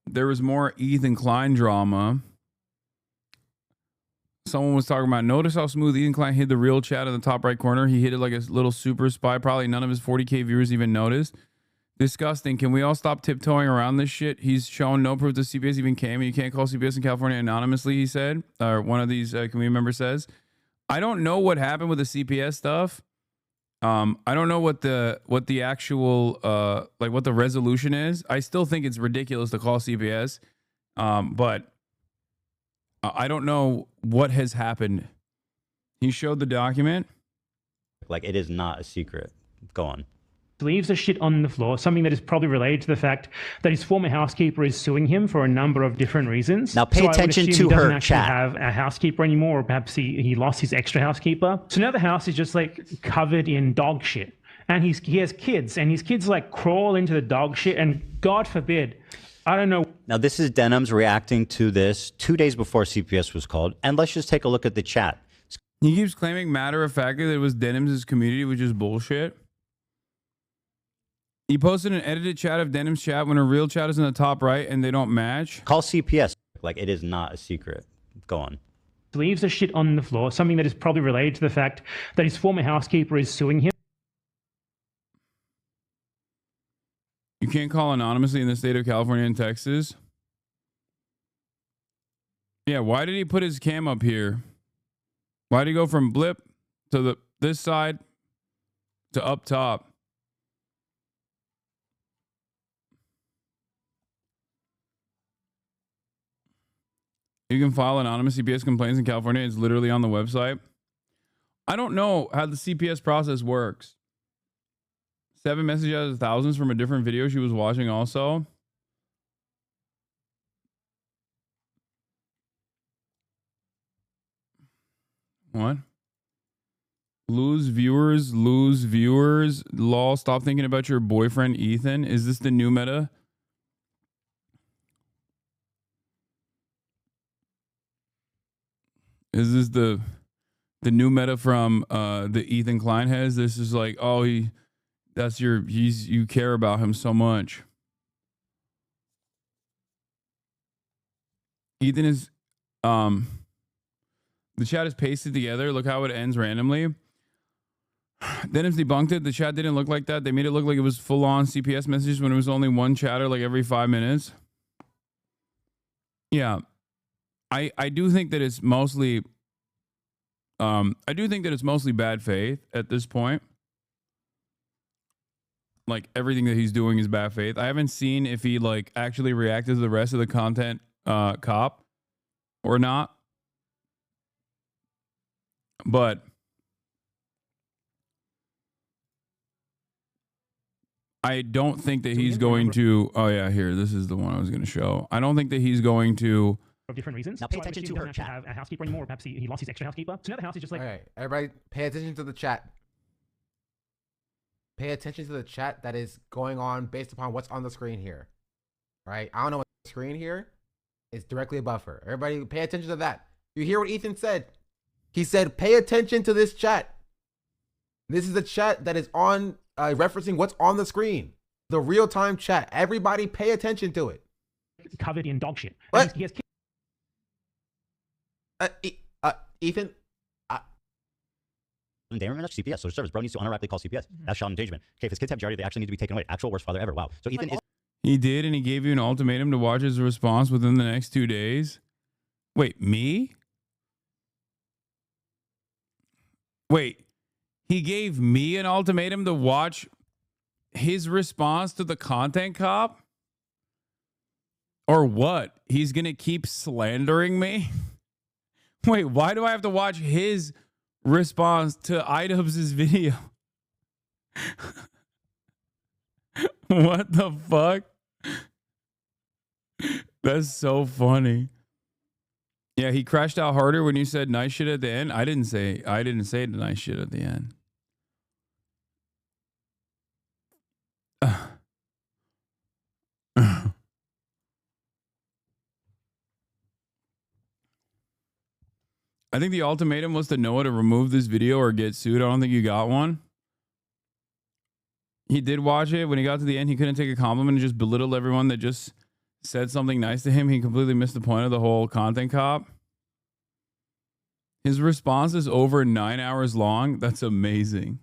there was more Ethan Klein drama. Someone was talking about, notice how smooth Ethan Klein hid the real chat in the top right corner. He hit it like a little super spy. Probably none of his 40K viewers even noticed. Disgusting. Can we all stop tiptoeing around this shit? He's shown no proof that CPS even came, and you can't call CPS in California anonymously, he said. Or one of these community members says. I don't know what happened with the CPS stuff. I don't know what the actual what the resolution is. I still think it's ridiculous to call CPS. But I don't know what has happened. He showed the document. Like, it is not a secret. Go on. Leaves the shit on the floor, something that is probably related to the fact that his former housekeeper is suing him for a number of different reasons. Now pay attention to her chat. He doesn't actually have a housekeeper anymore, or perhaps he lost his extra housekeeper. So now the house is just like covered in dog shit. And he has kids, and his kids like crawl into the dog shit, and God forbid, I don't know. Now this is iDubbbz reacting to this 2 days before CPS was called, and let's just take a look at the chat. He keeps claiming matter-of-factly that it was iDubbbz's community, which is bullshit. He posted an edited chat of iDubbbz's chat when a real chat is in the top right and they don't match. Call CPS. Like, it is not a secret. Go on. Leaves the shit on the floor, something that is probably related to the fact that his former housekeeper is suing him. You can't call anonymously in the state of California and Texas. Yeah, why did he put his cam up here? Why did he go from blip to this side to up top? You can file anonymous CPS complaints in California. It's literally on the website. I don't know how the CPS process works. 7 messages out of thousands from a different video she was watching also. What? Lose viewers. Lol, stop thinking about your boyfriend, Ethan. Is this the new meta? Is this the new meta from the Ethan Klein has? This is like, oh, you care about him so much. Ethan is the chat is pasted together. Look how it ends randomly. iDubbbz debunked it. The chat didn't look like that. They made it look like it was full on CPS messages when it was only one chatter like every 5 minutes. Yeah. I do think that it's mostly bad faith at this point. Like, everything that he's doing is bad faith. I haven't seen if he like actually reacted to the rest of the content cop or not. But I don't think that he's going to, oh yeah, here, this is the one I was going to show. I don't think that he's going to, of different reasons. Now pay attention to her chat. Have a housekeeper anymore, or perhaps he lost his extra housekeeper. So now the house is just like. All right, everybody, pay attention to the chat. Pay attention to the chat that is going on based upon what's on the screen here. All right, I don't know what the screen here is directly above her. Everybody, pay attention to that. You hear what Ethan said? He said, "Pay attention to this chat." This is the chat that is on referencing what's on the screen, the real-time chat. Everybody, pay attention to it. Covered in dog shit. What? He has Ethan, They remember CPS, social service. Bro needs to unironically call CPS. That's child engagement. Okay, if his kids have GRD, they actually need to be taken away. Actual worst father ever. Wow. So Ethan is. he did, and he gave you an ultimatum to watch his response within the next 2 days. Wait, me? Wait, he gave me an ultimatum to watch his response to the content cop? Or what? He's going to keep slandering me? Wait, why do I have to watch his response to iDubbbz's video? What the fuck? That's so funny. Yeah, he crashed out harder when you said nice shit at the end. I didn't say the nice shit at the end. I think the ultimatum was to Noah to remove this video or get sued. I don't think you got one. He did watch it. When he got to the end, he couldn't take a compliment and just belittled everyone that just said something nice to him, he completely missed the point of the whole content cop. His response is over 9 hours long. That's amazing.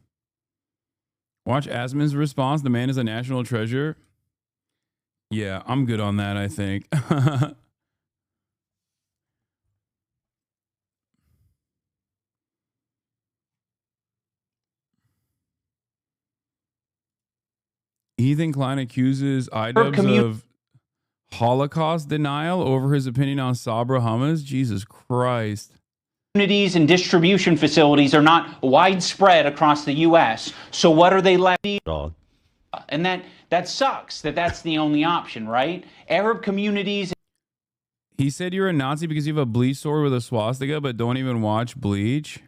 Watch Asman's response. The man is a national treasure. Yeah, I'm good on that, I think. Ethan Klein accuses iDubbbz of Holocaust denial over his opinion on Sabra Hummus. Jesus Christ. Communities and distribution facilities are not widespread across the U.S. So what are they left? Dog. And that sucks. That's the only option, right? Arab communities. He said you're a Nazi because you have a Bleach sword with a swastika, but don't even watch Bleach.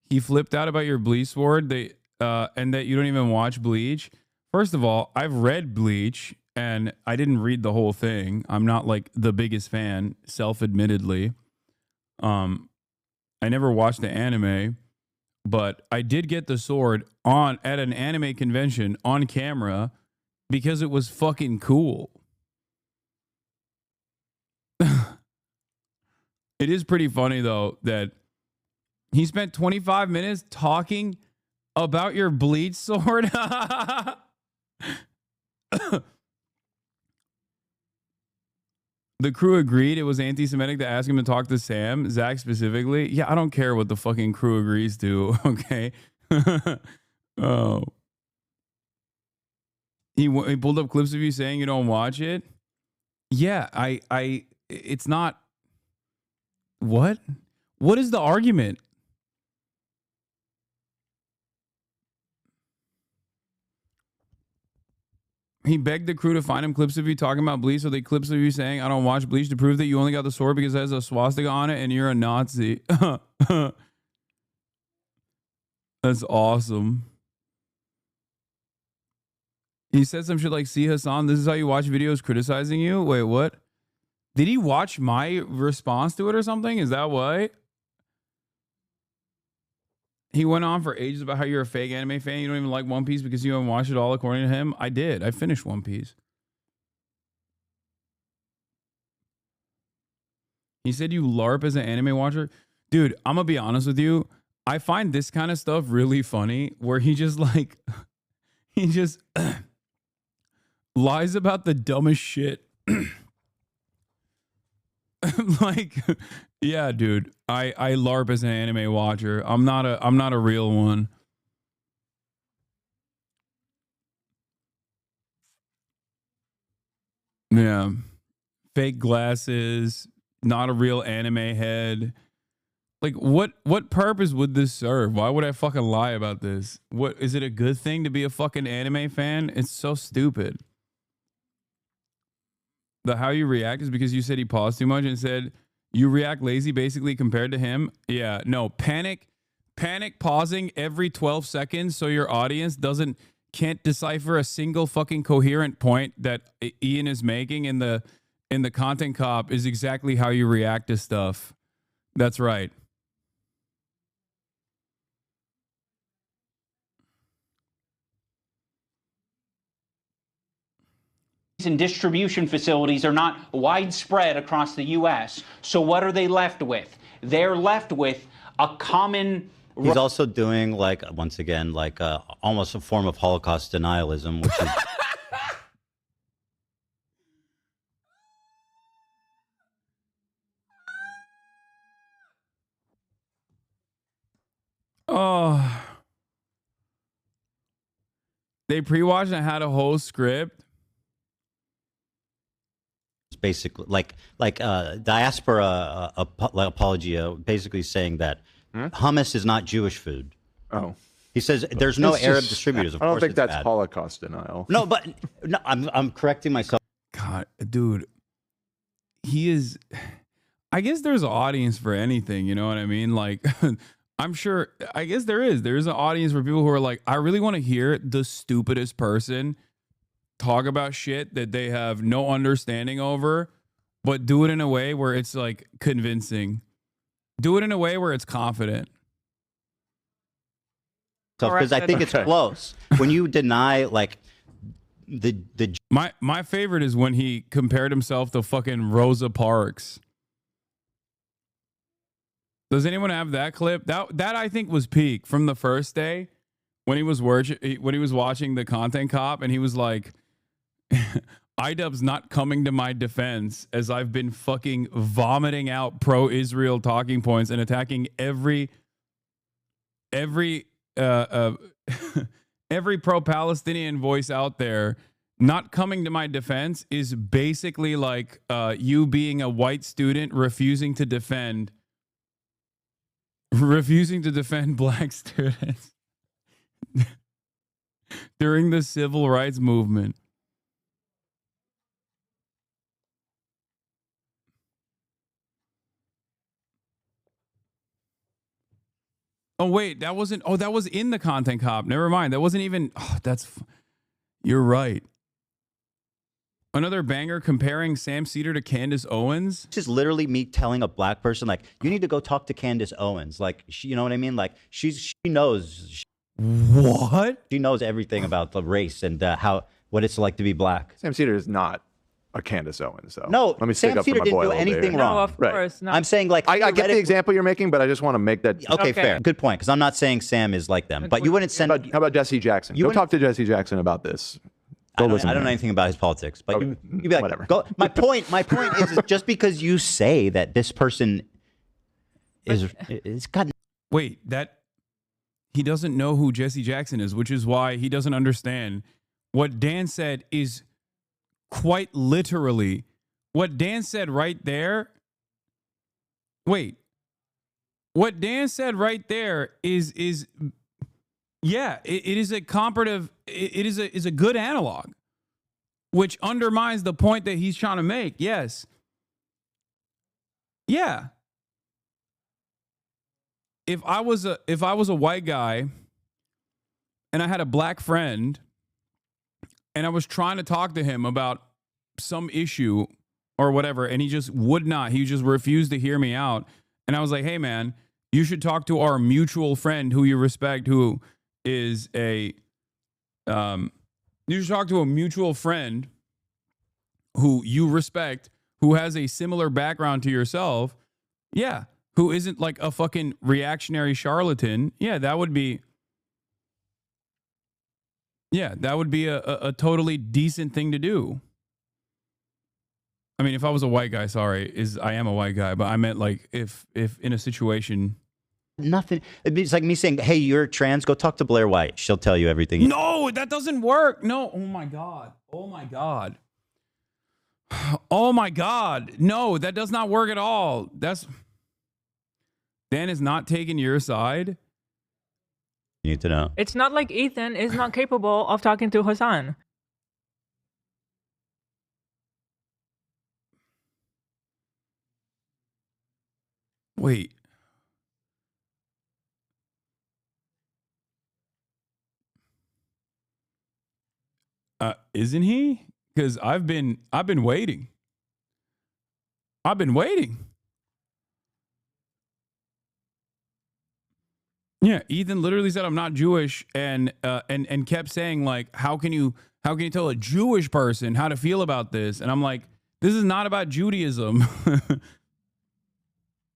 He flipped out about your Bleach sword, and that you don't even watch Bleach. First of all, I've read Bleach, and I didn't read the whole thing. I'm not like the biggest fan, self-admittedly. I never watched the anime, but I did get the sword at an anime convention on camera because it was fucking cool. It is pretty funny though that he spent 25 minutes talking about your Bleach sword. The crew agreed it was anti-Semitic to ask him to talk to Sam, Zach specifically. Yeah, I don't care what the fucking crew agrees to, okay? Oh. He pulled up clips of you saying you don't watch it. Yeah, it's not. What? What is the argument? He begged the crew to find him clips of you talking about Bleach, so they clips of you saying, I don't watch Bleach, to prove that you only got the sword because it has a swastika on it and you're a Nazi. That's awesome. He said some shit like, see Hasan, this is how you watch videos criticizing you? Wait, what? Did he watch my response to it or something? Is that why? He went on for ages about how you're a fake anime fan. You don't even like One Piece because you haven't watched it all, according to him. I did. I finished One Piece. He said you LARP as an anime watcher. Dude, I'm going to be honest with you. I find this kind of stuff really funny where he just like, he just lies about the dumbest shit. Like, yeah, dude, I LARP as an anime watcher. I'm not a real one. Yeah. Fake glasses, not a real anime head. Like, what purpose would this serve? Why would I fucking lie about this? What is it a good thing to be a fucking anime fan? It's so stupid. The how you react is because you said he paused too much and said you react lazy basically compared to him. Yeah, no, panic pausing every 12 seconds so your audience can't decipher a single fucking coherent point that Ian is making in the content cop is exactly how you react to stuff. That's right. And distribution facilities are not widespread across the U.S. So what are they left with? They're left with a common. He's also doing, like, once again, like almost a form of Holocaust denialism, which is. Oh. They pre-watched and had a whole script. Basically like diaspora apologia, basically saying that hummus is not Jewish food. Oh, he says there's no It's Arab just- distributors. Of I don't course think it's that's bad. Holocaust denial. No, but no, I'm correcting myself. God, dude, he is. I guess there's an audience for anything. You know what I mean? Like, I'm sure. I guess there is. There's an audience for people who are like, I really want to hear the stupidest person talk about shit that they have no understanding over, but do it in a way where it's like convincing. Do it in a way where it's confident. Because I think it's Okay. close. When you deny, like, My favorite is when he compared himself to fucking Rosa Parks. Does anyone have that clip? That I think was peak from the first day when he was watching the Content Cop, and he was like, iDubbbz not coming to my defense as I've been fucking vomiting out pro-Israel talking points and attacking every every pro-Palestinian voice out there. Not coming to my defense is basically like you being a white student refusing to defend black students during the civil rights movement. Oh wait, that wasn't. Oh, that was in the Content Cop. Never mind. That wasn't even. Oh, you're right. Another banger comparing Sam Cedar to Candace Owens. This is literally me telling a black person, like, you need to go talk to Candace Owens. Like, you know what I mean? Like, she knows. What? She knows everything about the race and what it's like to be black. Sam Cedar is not a Candace Owens, so no. Let me stick Sam up Cedar for my didn't boy do a little anything bit. wrong. No, of course not. I'm saying, like, I get the example you're making, but I just want to make that. Okay, fair. Good point. Because I'm not saying Sam is like them, but you wouldn't send. How about Jesse Jackson? Go talk to Jesse Jackson about this. I don't know anything about his politics, but you'd be like, whatever. Go. My point is just because you say that this person is got. Wait, that he doesn't know who Jesse Jackson is, which is why he doesn't understand what Dan said. Is quite literally what Dan said right there. Wait, what Dan said right there is yeah, it is a comparative. It is a good analog, which undermines the point that he's trying to make. Yes. Yeah. If I was a white guy and I had a black friend and I was trying to talk to him about some issue or whatever, and he just would not, he just refused to hear me out. And I was like, hey man, you should talk to our mutual friend who you respect, who is you should talk to a mutual friend who you respect, who has a similar background to yourself. Yeah. Who isn't like a fucking reactionary charlatan. Yeah, that would be a totally decent thing to do. I mean, if I was a white guy, I am a white guy, but I meant like if in a situation. Nothing. It's like me saying, hey, you're trans, go talk to Blair White. She'll tell you everything. No, that doesn't work. No. Oh my God. Oh my God. Oh my God. No, that does not work at all. Dan is not taking your side. You need to know. It's not like Ethan is not capable of talking to Hasan. Wait. Isn't he? Because I've been waiting. I've been waiting. Yeah, Ethan literally said I'm not Jewish and kept saying like, how can you tell a Jewish person how to feel about this? And I'm like, this is not about Judaism.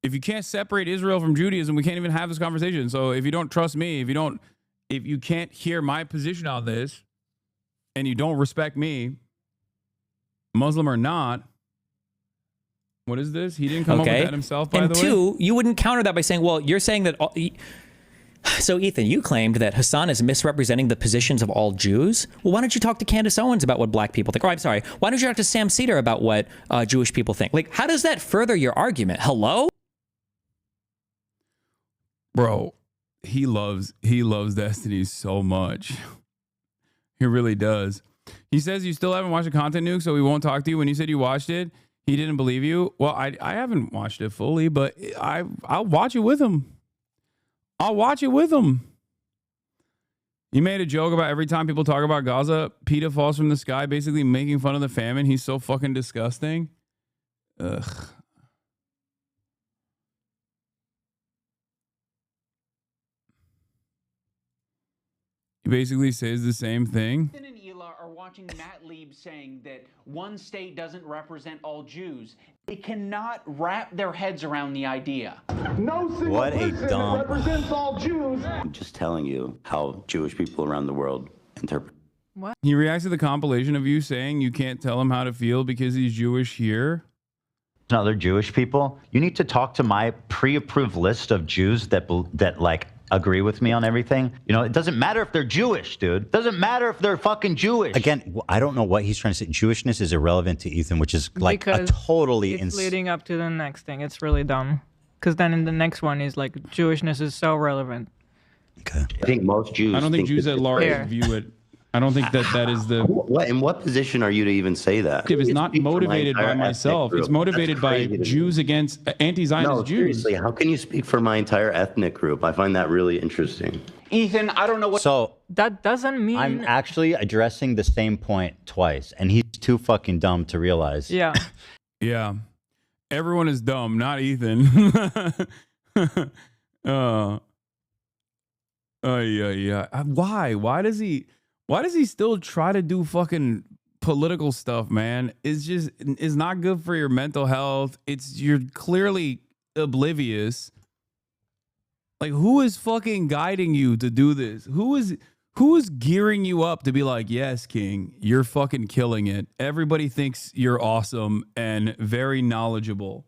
If you can't separate Israel from Judaism, we can't even have this conversation. So if you don't trust me, if you can't hear my position on this, and you don't respect me, Muslim or not, what is this? He didn't come up with that himself, by the way? And two, you wouldn't counter that by saying, well, you're saying that... So, Ethan, you claimed that Hasan is misrepresenting the positions of all Jews. Well, why don't you talk to Candace Owens about what black people think? Or, I'm sorry, why don't you talk to Sam Cedar about what Jewish people think? Like, how does that further your argument? Hello? Bro, he loves Destiny so much. He really does. He says you still haven't watched the content nuke, so we won't talk to you. When you said you watched it, he didn't believe you. Well, I haven't watched it fully, but I'll watch it with him. I'll watch it with him. You made a joke about every time people talk about Gaza, PETA falls from the sky, basically making fun of the famine. He's so fucking disgusting. Ugh. He basically says the same thing. Ethan and Hila are watching Matt Lieb saying that one state doesn't represent all Jews. They cannot wrap their heads around the idea. No single What a person dumb- represents all Jews. I'm just telling you how Jewish people around the world interpret. He reacts to the compilation of you saying you can't tell him how to feel because he's Jewish here. Other Jewish people, you need to talk to my pre-approved list of Jews that like agree with me on everything. You know, it doesn't matter if they're Jewish, dude. It doesn't matter if they're fucking Jewish. Again, I don't know what he's trying to say. Jewishness is irrelevant to Ethan, which is like Because a totally it's leading up to the next thing. It's really dumb. Because then in the next one is like Jewishness is so relevant. Okay. I think most Jews. I don't think Jews that at large Here. view it. I don't think that is the. What in what position are you to even say that? It's not motivated by myself. It's motivated by Jews against anti-Zionist No, Jews. seriously, how can you speak for my entire ethnic group? I find that really interesting. Ethan, I don't know what. So That doesn't mean. I'm actually addressing the same point twice, and he's too fucking dumb to realize. Yeah. Yeah, everyone is dumb, not Ethan. Yeah. Why? Why does he still try to do fucking political stuff, man? It's not good for your mental health. You're clearly oblivious. Like, who is fucking guiding you to do this? Who is gearing you up to be like, yes, King, you're fucking killing it. Everybody thinks you're awesome and very knowledgeable.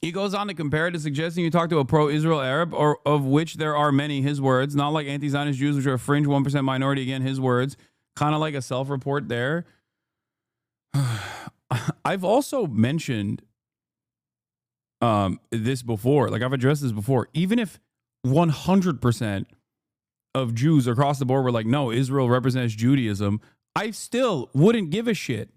He goes on to compare it to suggesting you talk to a pro-Israel Arab, or of which there are many, his words, not like anti-Zionist Jews, which are a fringe 1% minority, again, his words, kind of like a self-report there. I've also mentioned this before, like I've addressed this before. Even if 100% of Jews across the board were like, no, Israel represents Judaism, I still wouldn't give a shit.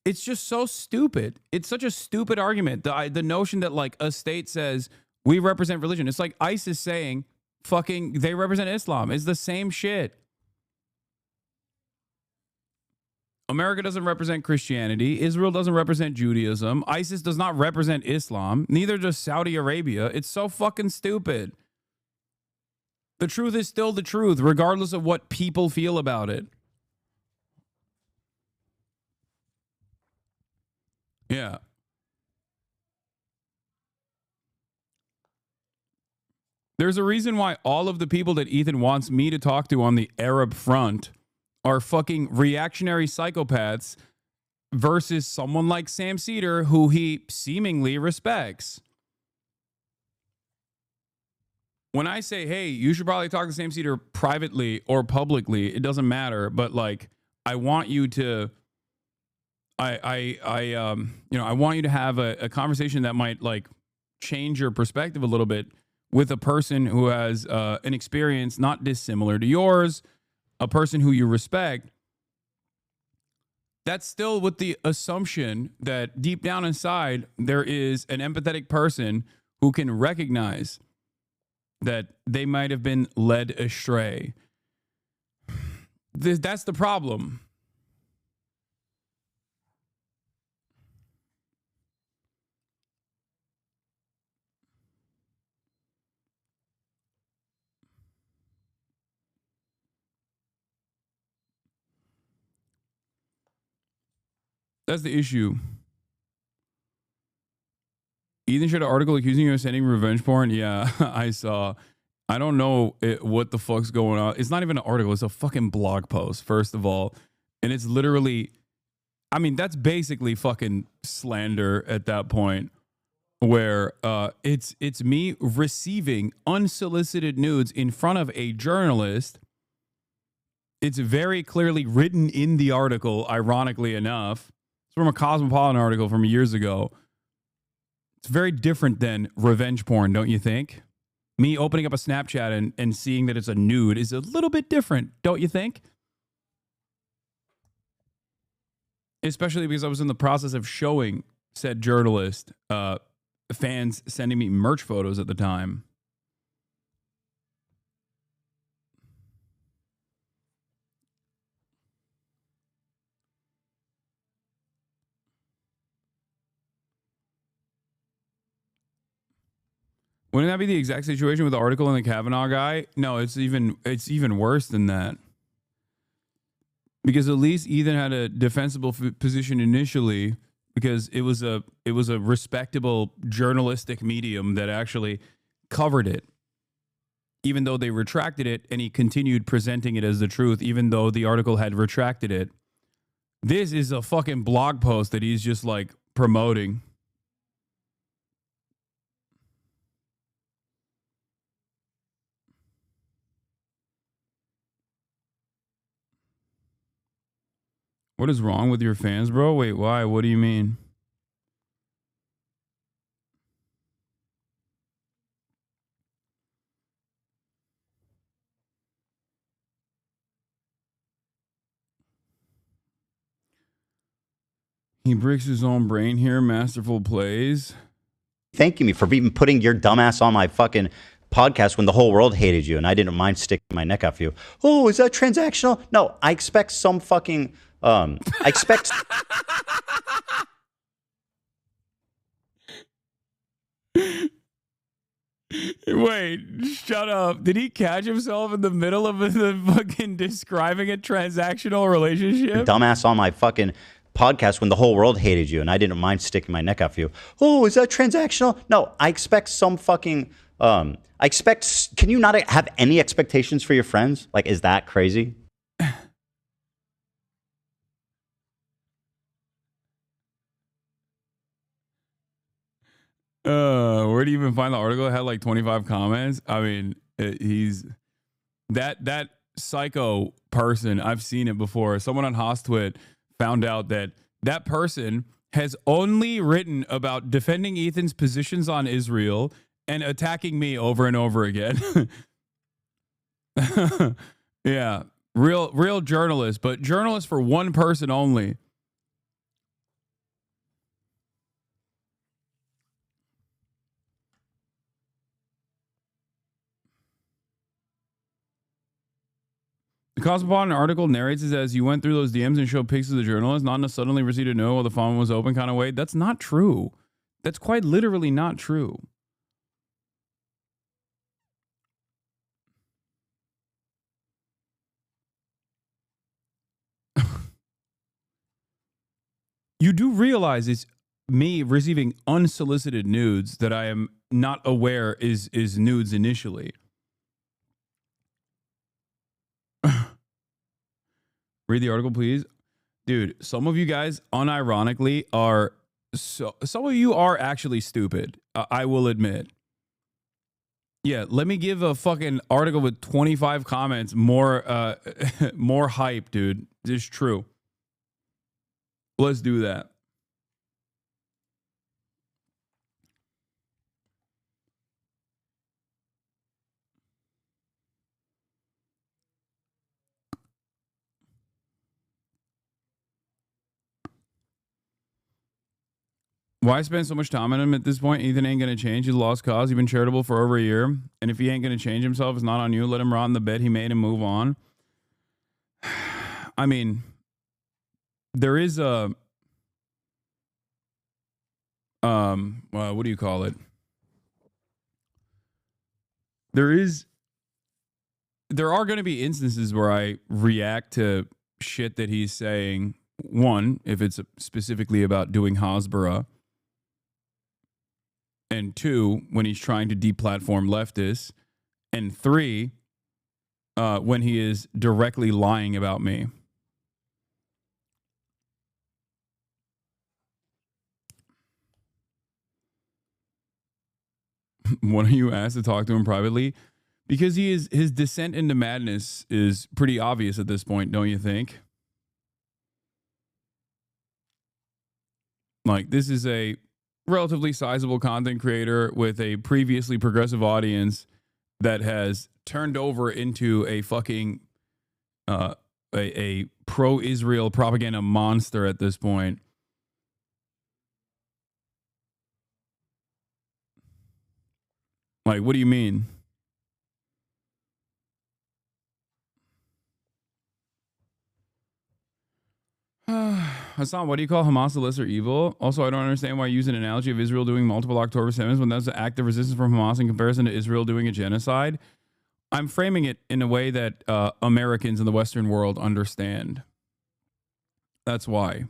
It's just so stupid. It's such a stupid argument. The notion that like a state says we represent religion. It's like ISIS saying fucking they represent Islam. It's the same shit. America doesn't represent Christianity. Israel doesn't represent Judaism. ISIS does not represent Islam. Neither does Saudi Arabia. It's so fucking stupid. The truth is still the truth, regardless of what people feel about it. Yeah. There's a reason why all of the people that Ethan wants me to talk to on the Arab front are fucking reactionary psychopaths versus someone like Sam Cedar, who he seemingly respects. When I say, hey, you should probably talk to Sam Cedar privately or publicly, it doesn't matter, but like, I want you to I want you to have a conversation that might like change your perspective a little bit with a person who has an experience not dissimilar to yours, a person who you respect. That's still with the assumption that deep down inside, there is an empathetic person who can recognize that they might have been led astray. That's the problem. That's the issue. Ethan shared an article accusing you of sending revenge porn. Yeah, I saw. I don't know what the fuck's going on. It's not even an article. It's a fucking blog post, first of all. And it's literally, I mean, that's basically fucking slander at that point, where it's me receiving unsolicited nudes in front of a journalist. It's very clearly written in the article, ironically enough. From a Cosmopolitan article from years ago. It's very different than revenge porn, don't you think? Me opening up a Snapchat and seeing that it's a nude is a little bit different, don't you think? Especially because I was in the process of showing said journalist fans sending me merch photos at the time. Wouldn't that be the exact situation with the article and the Kavanaugh guy? No, it's even worse than that. Because at least Ethan had a defensible position initially, because it was a respectable journalistic medium that actually covered it, even though they retracted it, and he continued presenting it as the truth, even though the article had retracted it. This is a fucking blog post that he's just like promoting. What is wrong with your fans, bro? Wait, why? What do you mean? He breaks his own brain here. Masterful plays. Thanking me for even putting your dumbass on my fucking podcast when the whole world hated you and I didn't mind sticking my neck out for you. Oh, is that transactional? No, I expect some fucking... I expect... Wait, shut up. Did he catch himself in the middle of the fucking describing a transactional relationship? Dumbass on my fucking podcast when the whole world hated you and I didn't mind sticking my neck out for you. Oh, is that transactional? No, I expect some fucking... I expect... Can you not have any expectations for your friends? Like, is that crazy? Where do you even find the article? It had like 25 comments. I mean, he's that psycho person. I've seen it before. Someone on Hostwit found out that that person has only written about defending Ethan's positions on Israel and attacking me over and over again. Yeah, real journalist, but journalist for one person only. The Cosmopolitan article narrates it as you went through those DMs and showed pics of the journalist, not in a suddenly received a no while the phone was open kind of way. That's not true. That's quite literally not true. You do realize it's me receiving unsolicited nudes that I am not aware is nudes initially. Read the article, please. Dude, some of you guys unironically are some of you are actually stupid. I will admit. Yeah, let me give a fucking article with 25 comments more more hype, dude. This is true. Let's do that. Why spend so much time on him at this point? Ethan ain't going to change. He's a lost cause. He's been charitable for over a year. And if he ain't going to change himself, it's not on you. Let him rot in the bed he made and move on. I mean, there is a... what do you call it? There are going to be instances where I react to shit that he's saying. One, if it's specifically about doing Hasbara. And two, when he's trying to deplatform leftists. And three, when he is directly lying about me. One of you asked to talk to him privately? Because his descent into madness is pretty obvious at this point, don't you think? Like, this is a relatively sizable content creator with a previously progressive audience that has turned over into a fucking a pro-Israel propaganda monster at this point. Like, what do you mean? Hassan, what do you call Hamas the lesser evil? Also, I don't understand why you use an analogy of Israel doing multiple October 7s when that's an act of resistance from Hamas in comparison to Israel doing a genocide. I'm framing it in a way that Americans in the Western world understand. That's why.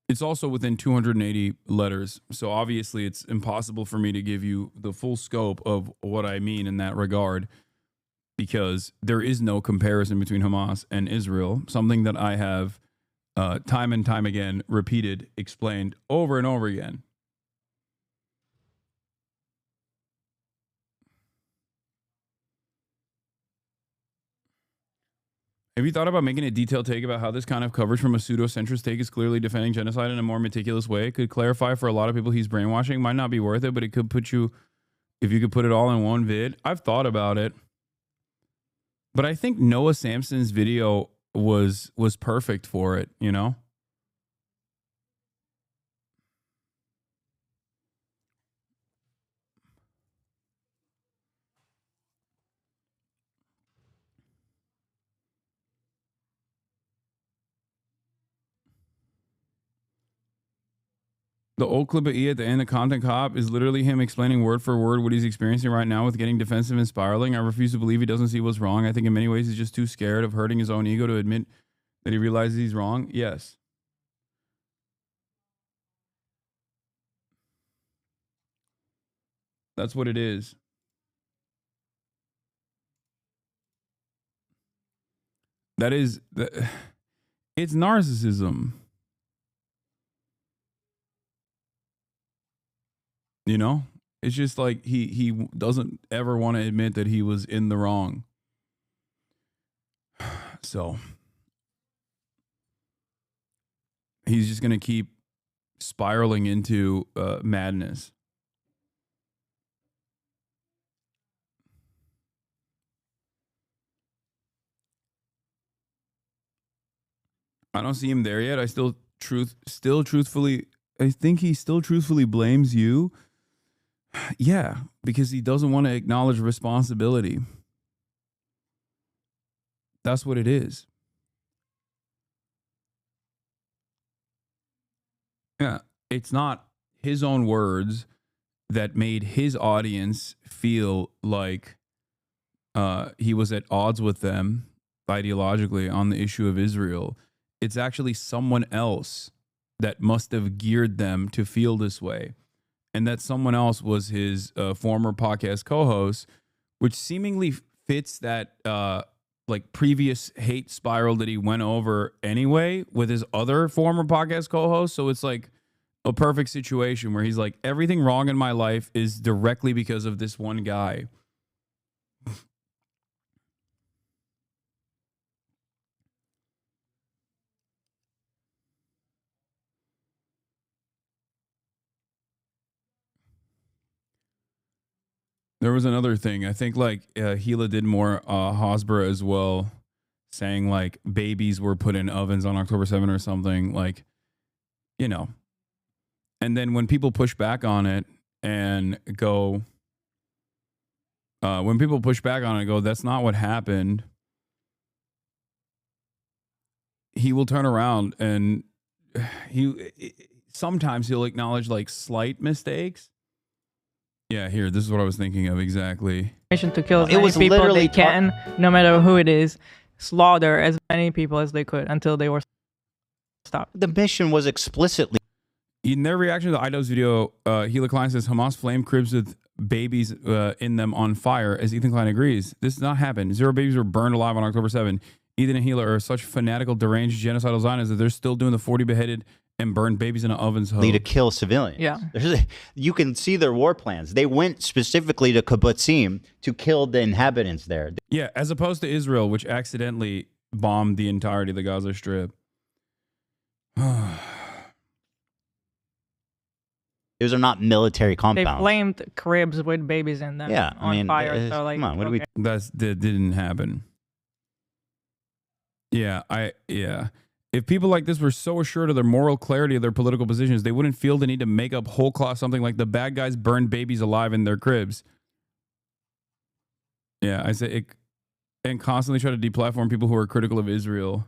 It's also within 280 letters, so obviously it's impossible for me to give you the full scope of what I mean in that regard, because there is no comparison between Hamas and Israel, something that I have time and time again repeated, explained over and over again. Have you thought about making a detailed take about how this kind of coverage from a pseudo-centrist take is clearly defending genocide in a more meticulous way? It could clarify for a lot of people he's brainwashing. Might not be worth it, but it could put you, if you could put it all in one vid. I've thought about it. But I think Noah Samson's video was perfect for it, you know? The old clip of E at the end of Content Cop is literally him explaining word for word what he's experiencing right now with getting defensive and spiraling. I refuse to believe he doesn't see what's wrong. I think in many ways he's just too scared of hurting his own ego to admit that he realizes he's wrong. Yes. That's what it is. That is, it's narcissism. You know, it's just like he doesn't ever want to admit that he was in the wrong. So he's just going to keep spiraling into madness. I don't see him there yet. I think he still truthfully blames you. Yeah, because he doesn't want to acknowledge responsibility. That's what it is. Yeah, it's not his own words that made his audience feel like he was at odds with them ideologically on the issue of Israel. It's actually someone else that must have geared them to feel this way. And that someone else was his former podcast co-host, which seemingly fits that like previous hate spiral that he went over anyway with his other former podcast co-host. So it's like a perfect situation where he's like, everything wrong in my life is directly because of this one guy. There was another thing. I think like Gila did more Hasbro as well, saying like babies were put in ovens on October 7 or something, like, you know. And then when people push back on it and go, that's not what happened, he will turn around and sometimes he'll acknowledge like slight mistakes. Yeah, here, this is what I was thinking of exactly. To kill as many people they can, no matter who it is, slaughter as many people as they could until they were stopped. The mission was explicitly. In their reaction to the iDubbbz video, Gila Klein says Hamas flamed cribs with babies in them on fire, as Ethan Klein agrees. This did not happen. 0 babies were burned alive on October 7. Ethan and Gila are such fanatical, deranged, genocidal Zionists that they're still doing the 40 beheaded and burned babies in an oven's hose. To kill civilians. Yeah. You can see their war plans. They went specifically to Kibbutzim to kill the inhabitants there. Yeah, as opposed to Israel, which accidentally bombed the entirety of the Gaza Strip. Those are not military compounds. They flamed cribs with babies in them on fire. So like, come on, what do we? That didn't happen. Yeah, If people like this were so assured of their moral clarity of their political positions, they wouldn't feel the need to make up whole cloth something like the bad guys burned babies alive in their cribs. Yeah, I say it, and constantly try to deplatform people who are critical of Israel.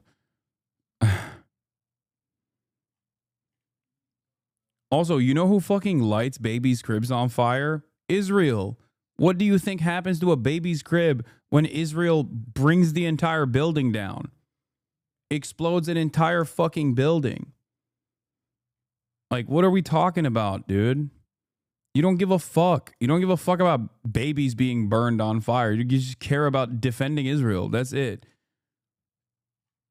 Also, you know who fucking lights babies' cribs on fire? Israel. What do you think happens to a baby's crib when Israel brings the entire building down? Explodes an entire fucking building. Like, what are we talking about, dude? You don't give a fuck. You don't give a fuck about babies being burned on fire. You just care about defending Israel. That's it.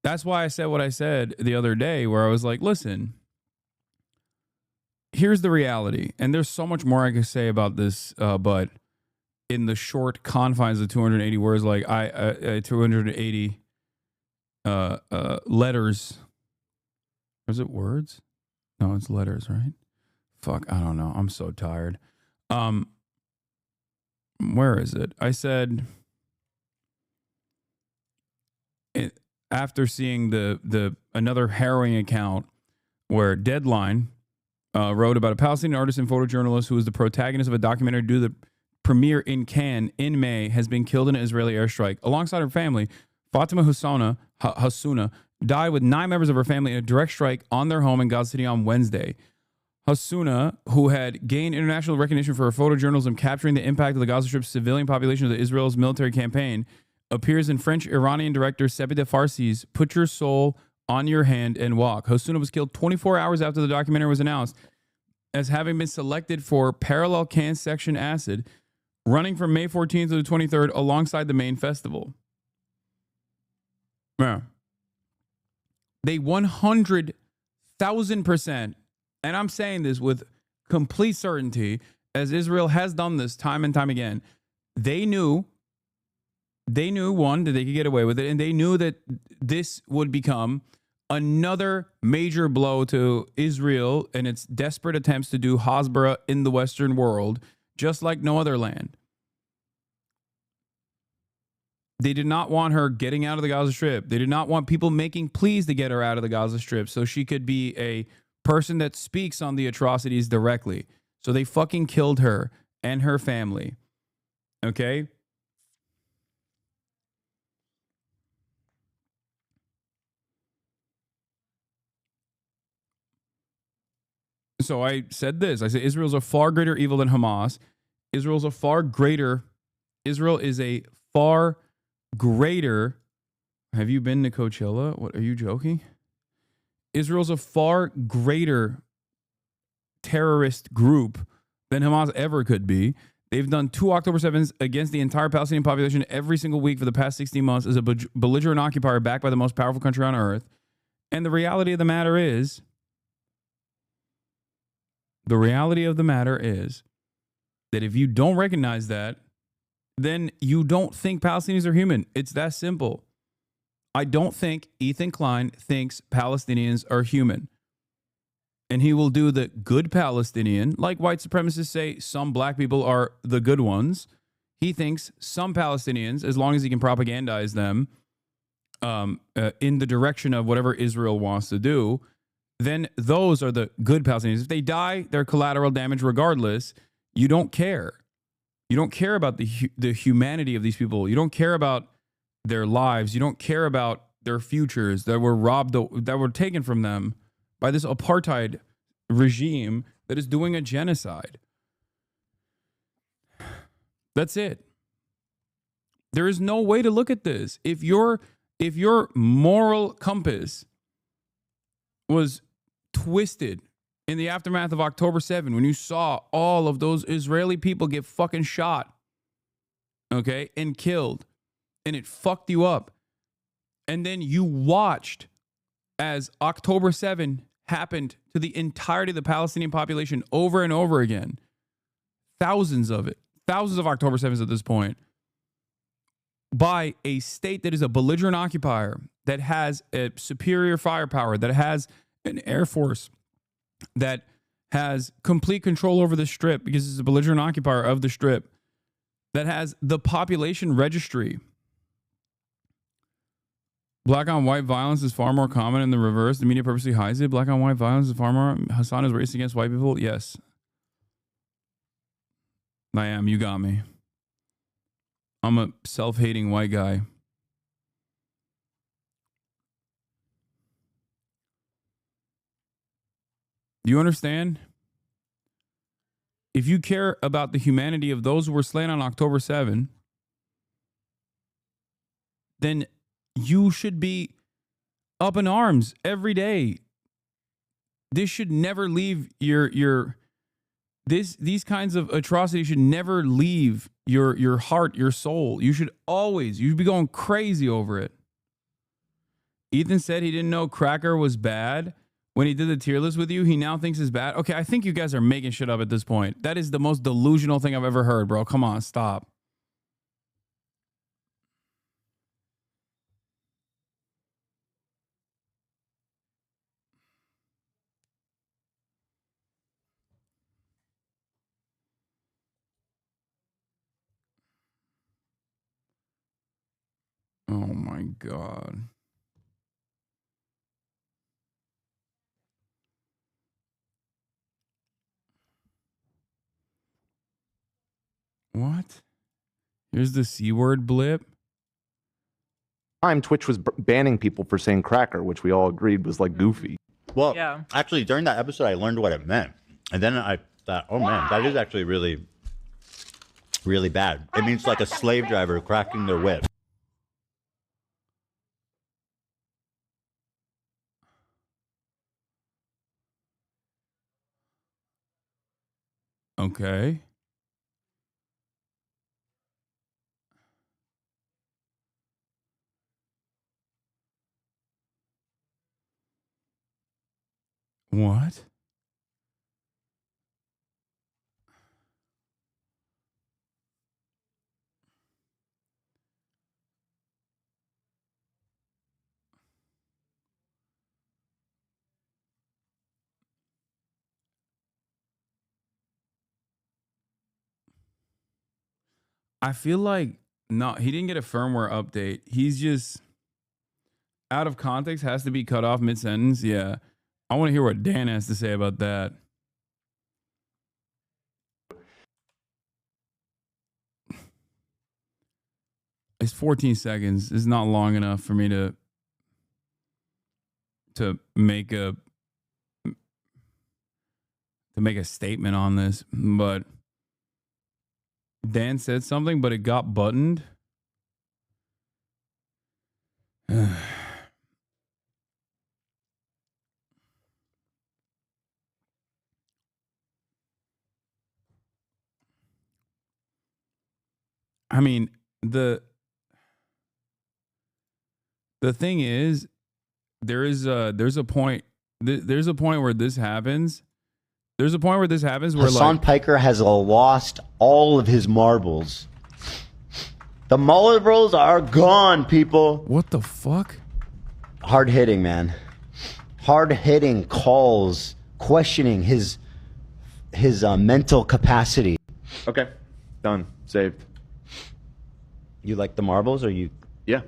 That's why I said what I said the other day, where I was like, listen, here's the reality. And there's so much more I could say about this, but in the short confines of 280 words, like 280 letters. Or is it words? No, it's letters, right? Fuck, I don't know. I'm so tired. Where is it? I said after seeing the another harrowing account where Deadline wrote about a Palestinian artist and photojournalist who was the protagonist of a documentary due to the premiere in Cannes in May, has been killed in an Israeli airstrike. Alongside her family, Fatima Hasuna died with 9 members of her family in a direct strike on their home in Gaza City on Wednesday. Hasuna, who had gained international recognition for her photojournalism capturing the impact of the Gaza Strip's civilian population of the Israel's military campaign, appears in French-Iranian director Sepideh Farsi's Put Your Soul on Your Hand and Walk. Hasuna was killed 24 hours after the documentary was announced as having been selected for Parallel Cannes Section Acid, running from May 14th to the 23rd alongside the main festival. Yeah. They 100,000%, and I'm saying this with complete certainty, as Israel has done this time and time again, they knew, one, that they could get away with it, and they knew that this would become another major blow to Israel and its desperate attempts to do Hasbara in the Western world, just like no other land. They did not want her getting out of the Gaza Strip. They did not want people making pleas to get her out of the Gaza Strip so she could be a person that speaks on the atrocities directly. So they fucking killed her and her family. Okay? So I said this. I said Israel's a far greater evil than Hamas. Israel is a far greater. Have you been to Coachella? What, are you joking? Israel's a far greater terrorist group than Hamas ever could be. They've done 2 October 7s against the entire Palestinian population every single week for the past 16 months as a belligerent occupier backed by the most powerful country on earth. And the reality of the matter is that if you don't recognize that, then you don't think Palestinians are human. It's that simple. I don't think Ethan Klein thinks Palestinians are human. And he will do the good Palestinian, like white supremacists say some black people are the good ones. He thinks some Palestinians, as long as he can propagandize them in the direction of whatever Israel wants to do, then those are the good Palestinians. If they die, they're collateral damage regardless. You don't care. You don't care about the humanity of these people. You don't care about their lives. You don't care about their futures that were robbed, that were taken from them by this apartheid regime that is doing a genocide. That's it. There is no way to look at this. If your moral compass was twisted in the aftermath of October 7, when you saw all of those Israeli people get fucking shot, okay, and killed, and it fucked you up, and then you watched as October 7 happened to the entirety of the Palestinian population over and over again, thousands of October 7s at this point, by a state that is a belligerent occupier, that has a superior firepower, that has an air force, that has complete control over the strip because it's a belligerent occupier of the strip, that has the population registry. Black on white violence is far more common in the reverse. The media purposely hides it. Black on white violence is far more. Hasan is racist against white people. Yes. I am. You got me. I'm a self-hating white guy. Do you understand? if you care about the humanity of those who were slain on October 7, then you should be up in arms every day. This should never leave these kinds of atrocities should never leave your heart, your soul. You should be going crazy over it. Ethan said he didn't know Cracker was bad when he did the tier list with you. He now thinks it's bad. Okay, I think you guys are making shit up at this point. That is the most delusional thing I've ever heard, bro. Come on, stop. Oh my God. What? Here's the C word blip. Twitch was banning people for saying cracker, which we all agreed was like goofy. Well, actually, during that episode, I learned what it meant. And then I thought, oh man, that is actually really, really bad. It means like a slave driver cracking their whip. Okay. What? I feel like no, he didn't get a firmware update. He's just out of context, has to be cut off mid-sentence. Yeah. I want to hear what Dan has to say about that. It's 14 seconds. It's not long enough for me to make a statement on this, but Dan said something, but it got buttoned. I mean, the thing is, there's a point where this happens. There's a point where this happens where Hasan Piker has lost all of his marbles. The marbles are gone, people. What the fuck? Hard hitting, man. Hard hitting calls, questioning his mental capacity. Okay, done, saved. You like the marbles, or you? Yeah.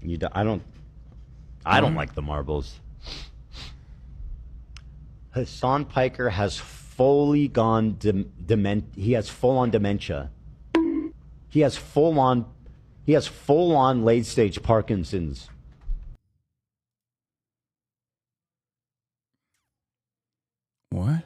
You? I don't like the marbles. Hasan Piker has fully gone he has full on dementia. He has full on late stage Parkinson's. What?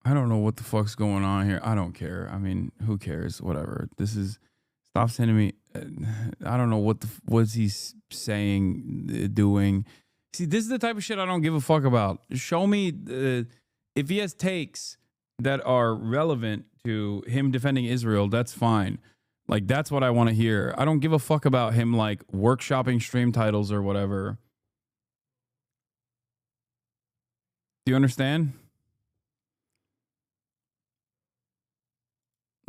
I don't know what the fuck's going on here. I don't care. I mean, who cares? Whatever. Stop sending me. I don't know what's he saying, doing. See, this is the type of shit I don't give a fuck about. Show me if he has takes that are relevant to him defending Israel, that's fine. Like, that's what I want to hear. I don't give a fuck about him, like, workshopping stream titles or whatever. Do you understand?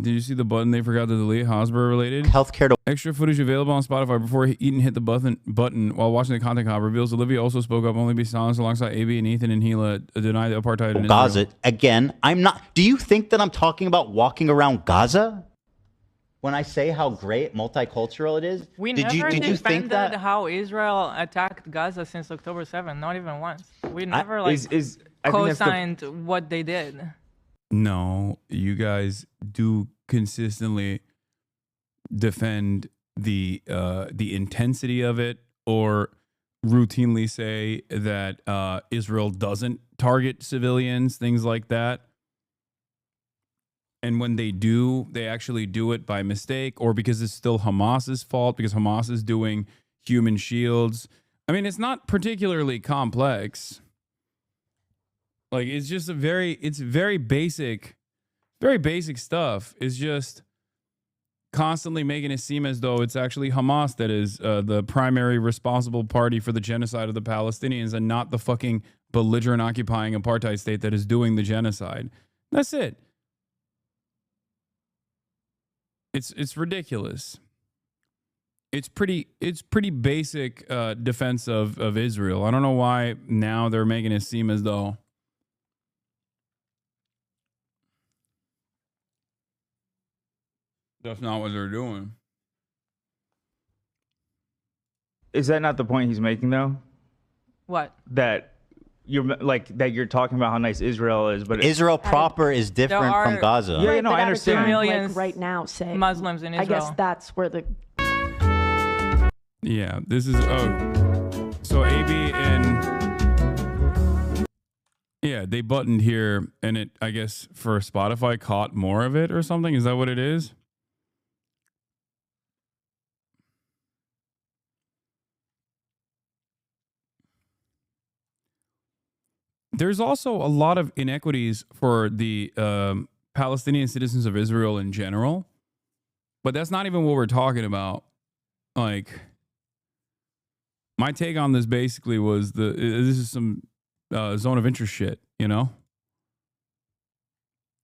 Did you see the button they forgot to delete? Hosmer related? Healthcare to extra footage available on Spotify before Eaton hit the button while watching the content hub reveals Olivia also spoke up only be silenced alongside AB and Ethan and Gila deny the apartheid in Gaza. Israel. Again, I'm not. Do you think that I'm talking about walking around Gaza? When I say how great multicultural it is? We did never you think defended that? how Israel attacked Gaza since October 7th, not even once. We never co-signed what they did. No, you guys do consistently defend the intensity of it or routinely say that Israel doesn't target civilians, things like that. And when they do, they actually do it by mistake or because it's still Hamas's fault, because Hamas is doing human shields. I mean, it's not particularly complex. Like, it's just it's very basic stuff. It's just constantly making it seem as though it's actually Hamas that is the primary responsible party for the genocide of the Palestinians and not the fucking belligerent occupying apartheid state that is doing the genocide. That's it. It's ridiculous. It's pretty basic defense of Israel. I don't know why now they're making it seem as though that's not what they're doing. Is that not the point he's making, though? What? That you're talking about how nice Israel is, but Israel proper is different from Gaza. Yeah, no, I understand. Millions right now, say Muslims in Israel. I guess that's where the. Yeah, this is so AB and yeah, they buttoned here, and it, I guess, for Spotify caught more of it or something. Is that what it is? There's also a lot of inequities for the Palestinian citizens of Israel in general, but that's not even what we're talking about. Like, my take on this basically was this is some zone of interest shit, you know?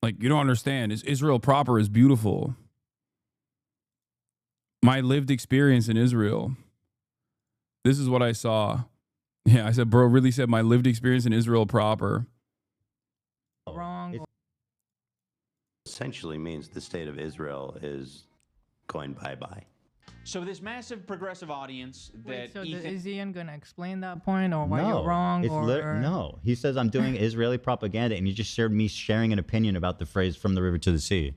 Like, you don't understand. Israel proper is beautiful. My lived experience in Israel. This is what I saw. Yeah, I said, bro, really said my lived experience in Israel proper. Wrong. Essentially means the state of Israel is going bye-bye. So this massive progressive audience that So Ethan... is Ian going to explain that point or why No, you're wrong? it's Or... no. He says I'm doing Israeli propaganda, and you just shared me sharing an opinion about the phrase "from the river to the sea."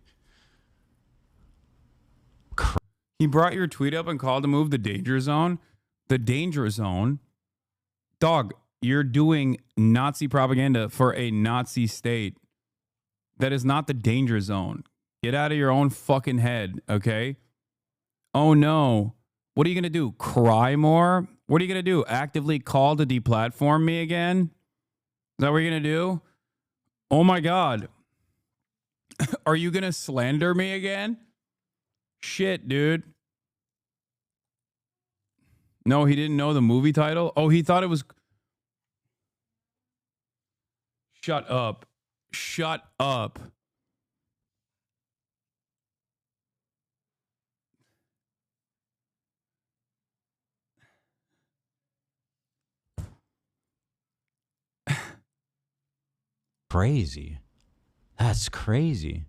He brought your tweet up and called to move the danger zone. The danger zone? Dog, you're doing Nazi propaganda for a Nazi state. That is not the danger zone. Get out of your own fucking head, okay? Oh no. What are you going to do? Cry more? What are you going to do? Actively call to deplatform me again? Is that what you're going to do? Oh my God. Are you going to slander me again? Shit, dude. No, he didn't know the movie title. Oh, he thought it was... Shut up. Shut up. Crazy. That's crazy.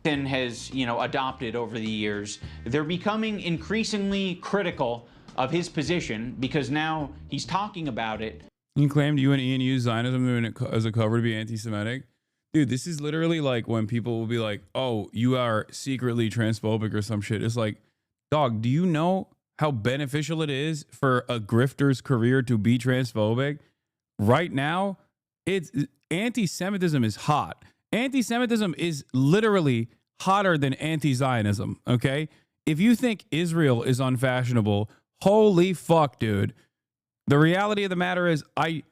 has, adopted over the years, they're becoming increasingly critical of his position because now he's talking about it. You claimed you and Ian used Zionism as a cover to be anti-Semitic. Dude, this is literally like when people will be like, oh, you are secretly transphobic or some shit. It's like, dog, do you know how beneficial it is for a grifter's career to be transphobic? Right now, it's anti-Semitism is hot. Anti-Semitism is literally hotter than anti-Zionism, okay? If you think Israel is unfashionable, holy fuck, dude. The reality of the matter is I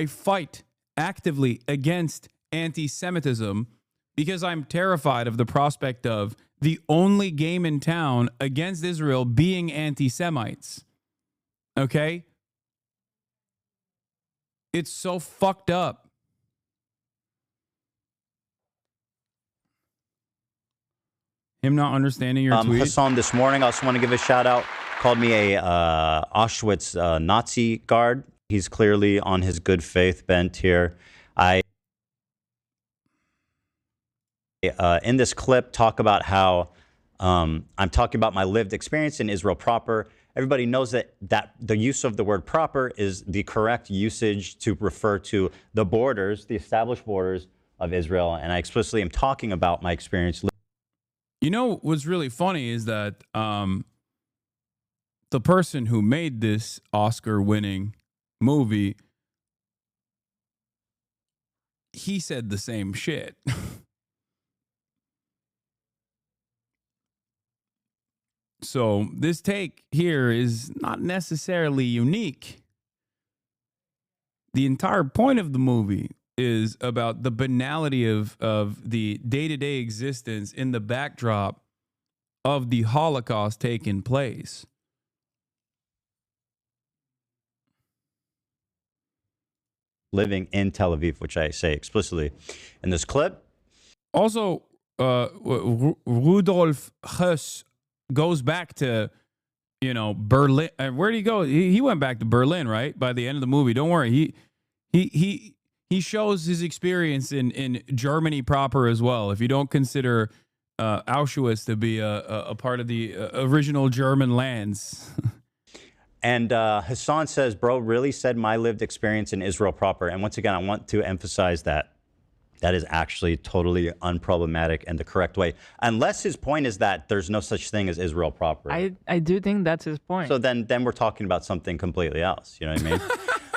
fight actively against anti-Semitism because I'm terrified of the prospect of the only game in town against Israel being anti-Semites. Okay? It's so fucked up. Him not understanding your tweet. Hasan, this morning, I also want to give a shout out. Called me a Auschwitz Nazi guard. He's clearly on his good faith bent here. In this clip, talk about how I'm talking about my lived experience in Israel proper. Everybody knows that the use of the word proper is the correct usage to refer to the borders, the established borders of Israel. And I explicitly am talking about my experience. You know what's really funny is that the person who made this Oscar-winning movie, he said the same shit. So this take here is not necessarily unique. The entire point of the movie is about the banality of the day-to-day existence in the backdrop of the Holocaust taking place. Living in Tel Aviv, which I say explicitly in this clip. Also, Rudolf Hess goes back to, Berlin. Where did he go? He went back to Berlin, right? By the end of the movie. Don't worry. He shows his experience in Germany proper as well. If you don't consider Auschwitz to be a part of the original German lands. And Hasan says, bro, really said my lived experience in Israel proper. And once again, I want to emphasize that that is actually totally unproblematic and the correct way. Unless his point is that there's no such thing as Israel proper. I do think that's his point. So then we're talking about something completely else. You know what I mean?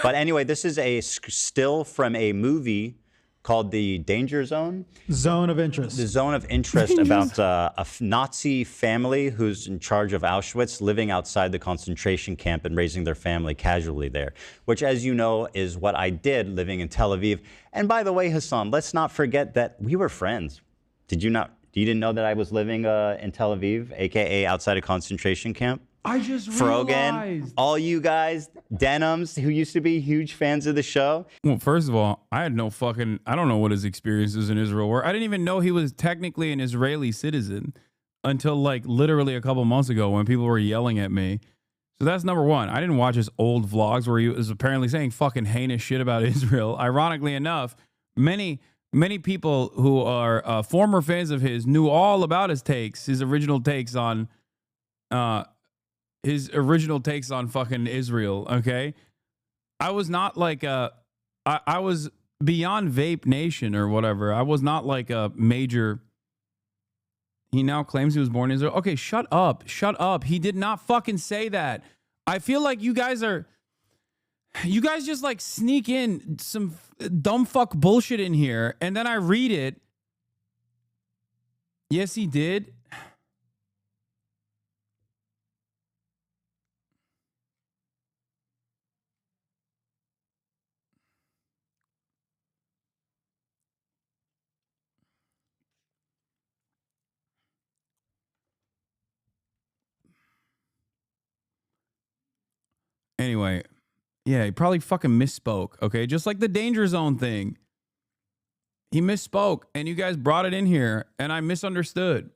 But anyway, this is a still from a movie called The Danger Zone. Zone of Interest. The Zone of Interest about a Nazi family who's in charge of Auschwitz, living outside the concentration camp and raising their family casually there, which, as you know, is what I did living in Tel Aviv. And by the way, Hasan, let's not forget that we were friends. Did you not? You didn't know that I was living in Tel Aviv, aka outside a concentration camp? I just Frogan, realized. all you guys, Denims, who used to be huge fans of the show. Well, first of all, I had no fucking, I don't know what his experiences in Israel were. I didn't even know he was technically an Israeli citizen until like literally a couple months ago when people were yelling at me. So that's number one. I didn't watch his old vlogs where he was apparently saying fucking heinous shit about Israel. Ironically enough, many people who are former fans of his knew all about his takes, his original takes on fucking Israel, okay? I was not like I was beyond Vape Nation or whatever. I was not like a major. He now claims he was born in Israel. Okay, shut up. Shut up. He did not fucking say that. I feel like you guys just like sneak in some dumb fuck bullshit in here, and then I read it. Yes, he did. Anyway, yeah, he probably fucking misspoke, okay? Just like the danger zone thing. He misspoke, and you guys brought it in here, and I misunderstood.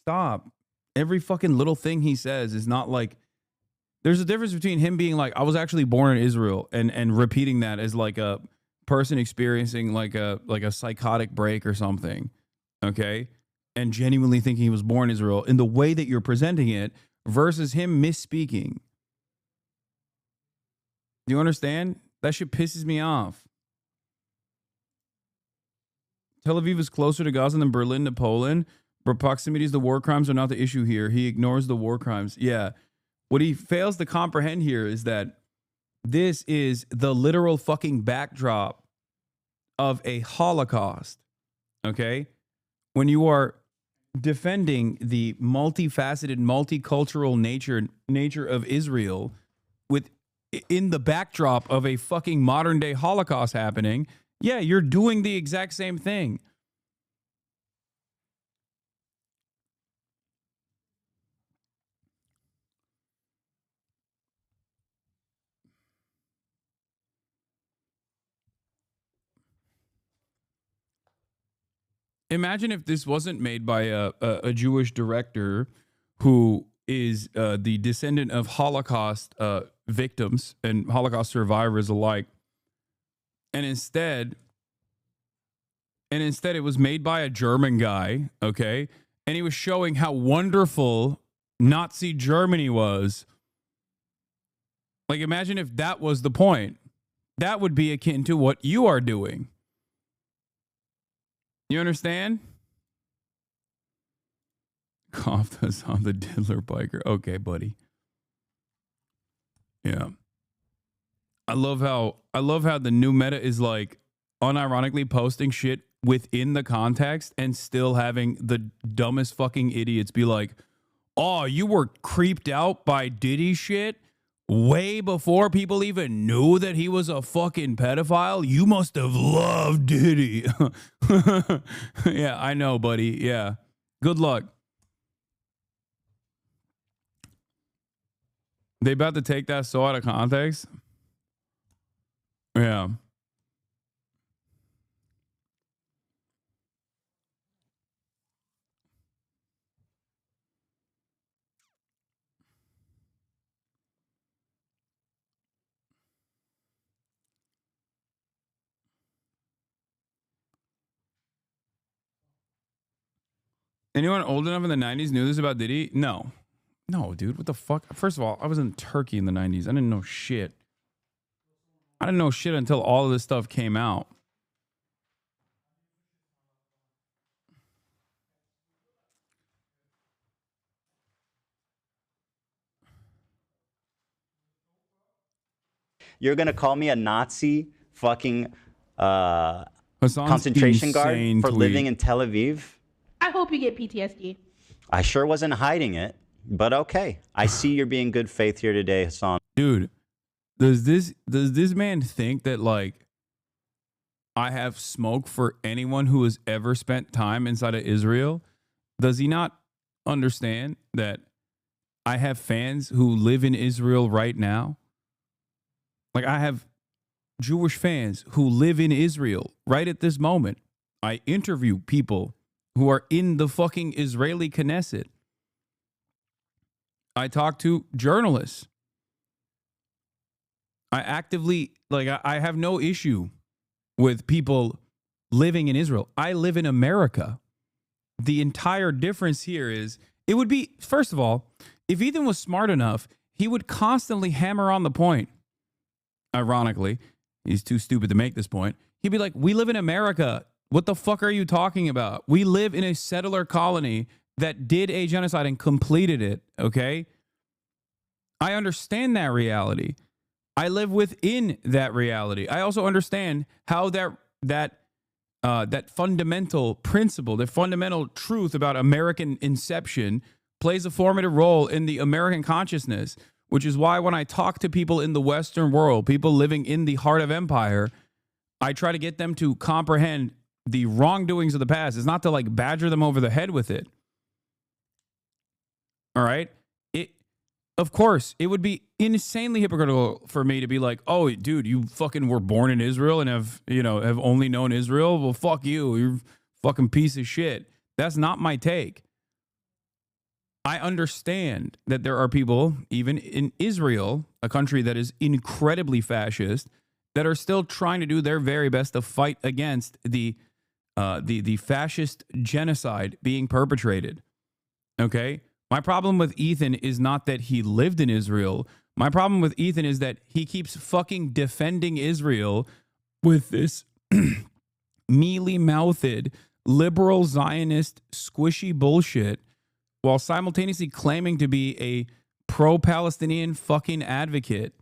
Stop. Every fucking little thing he says is not like... There's a difference between him being like, I was actually born in Israel, and repeating that as like a person experiencing like a psychotic break or something, okay? And genuinely thinking he was born in Israel in the way that you're presenting it versus him misspeaking. Do you understand? That shit pisses me off. Tel Aviv is closer to Gaza than Berlin to Poland, but proximities to war crimes are not the issue here. He ignores the war crimes. Yeah. What he fails to comprehend here is that this is the literal fucking backdrop of a Holocaust. Okay? When you are defending the multifaceted, multicultural nature of Israel in the backdrop of a fucking modern day Holocaust happening, yeah, you're doing the exact same thing. Imagine if this wasn't made by a Jewish director who is the descendant of Holocaust victims and Holocaust survivors alike. And instead it was made by a German guy, okay? And he was showing how wonderful Nazi Germany was. Like, imagine if that was the point. That would be akin to what you are doing. You understand? Coughed us on the diddler biker. Okay, buddy. Yeah. I love how the new meta is like unironically posting shit within the context and still having the dumbest fucking idiots be like, "Oh, you were creeped out by Diddy shit way before people even knew that he was a fucking pedophile? You must have loved Diddy." Yeah, I know, buddy. Yeah. Good luck. They about to take that so out of context. Yeah. Anyone old enough in the 90s knew this about Diddy? No. No, dude. What the fuck? First of all, I was in Turkey in the 90s. I didn't know shit. I didn't know shit until all of this stuff came out. You're gonna call me a Nazi fucking Hassan's concentration guard insane for tweet. living in Tel Aviv? I hope you get PTSD. I sure wasn't hiding it, but okay. I see you're being good faith here today, Hassan. Dude, does this man think that like I have smoke for anyone who has ever spent time inside of Israel? Does he not understand that I have fans who live in Israel right now? Like, I have Jewish fans who live in Israel right at this moment. I interview people who are in the fucking Israeli Knesset. I talk to journalists. I actively, like, I have no issue with people living in Israel. I live in America. The entire difference here is, it would be, first of all, if Ethan was smart enough, he would constantly hammer on the point. Ironically, he's too stupid to make this point. He'd be like, we live in America. What the fuck are you talking about? We live in a settler colony that did a genocide and completed it, okay? I understand that reality. I live within that reality. I also understand how that fundamental principle, the fundamental truth about American inception plays a formative role in the American consciousness, which is why when I talk to people in the Western world, people living in the heart of empire, I try to get them to comprehend the wrongdoings of the past. It's not to like badger them over the head with it. All right? Of course, it would be insanely hypocritical for me to be like, "Oh, dude, you fucking were born in Israel and have only known Israel. Well, fuck you. You're a fucking piece of shit." That's not my take. I understand that there are people, even in Israel, a country that is incredibly fascist, that are still trying to do their very best to fight against the fascist genocide being perpetrated. Okay? My problem with Ethan is not that he lived in Israel. My problem with Ethan is that he keeps fucking defending Israel with this mealy-mouthed, liberal Zionist, squishy bullshit, while simultaneously claiming to be a pro-Palestinian fucking advocate.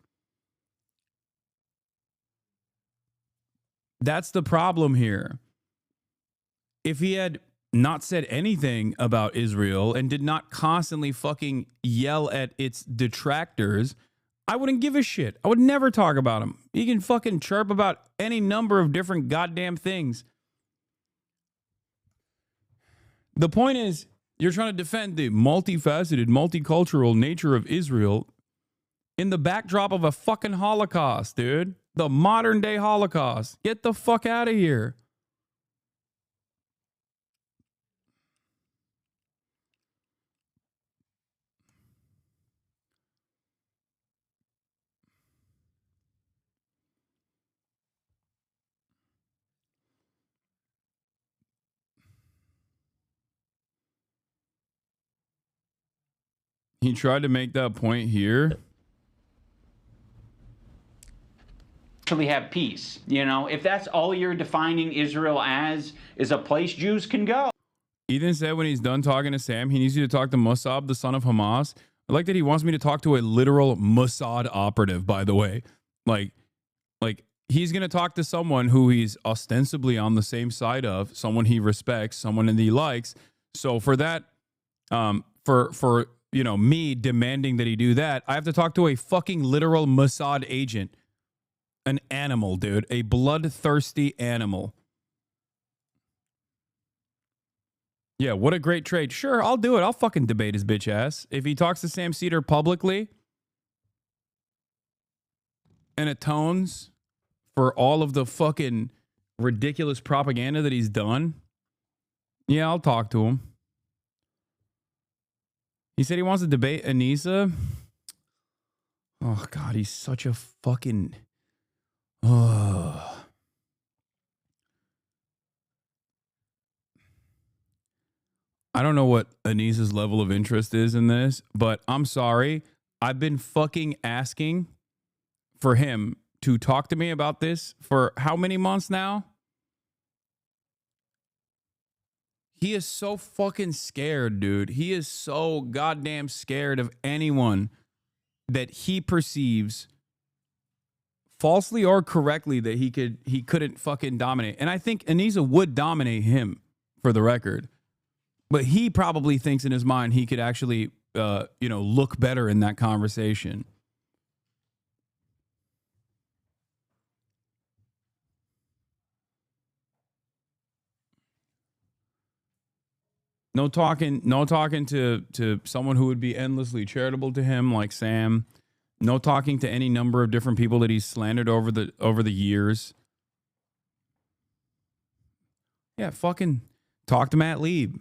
That's the problem here. If he had not said anything about Israel and did not constantly fucking yell at its detractors, I wouldn't give a shit. I would never talk about him. He can fucking chirp about any number of different goddamn things. The point is, you're trying to defend the multifaceted, multicultural nature of Israel in the backdrop of a fucking Holocaust, dude. The modern day Holocaust. Get the fuck out of here. He tried to make that point here. Actually have peace. You know, if that's all you're defining Israel as, is a place Jews can go. Ethan said when he's done talking to Sam, he needs you to talk to Mossad, the son of Hamas. I like that he wants me to talk to a literal Mossad operative, by the way. Like he's going to talk to someone who he's ostensibly on the same side of, someone he respects, someone that he likes. So for that, for you know, me demanding that he do that, I have to talk to a fucking literal Mossad agent. An animal, dude. A bloodthirsty animal. Yeah, what a great trade. Sure, I'll do it. I'll fucking debate his bitch ass. If he talks to Sam Cedar publicly and atones for all of the fucking ridiculous propaganda that he's done, yeah, I'll talk to him. He said he wants to debate Anissa. Oh, God, he's such a fucking... I don't know what Anissa's level of interest is in this, but I'm sorry. I've been fucking asking for him to talk to me about this for how many months now? He is so fucking scared, dude. He is so goddamn scared of anyone that he perceives, falsely or correctly, that he couldn't fucking dominate. And I think Anissa would dominate him, for the record. But he probably thinks in his mind he could actually, look better in that conversation. No talking to someone who would be endlessly charitable to him, like Sam. No talking to any number of different people that he's slandered over the years. Yeah, fucking talk to Matt Lieb.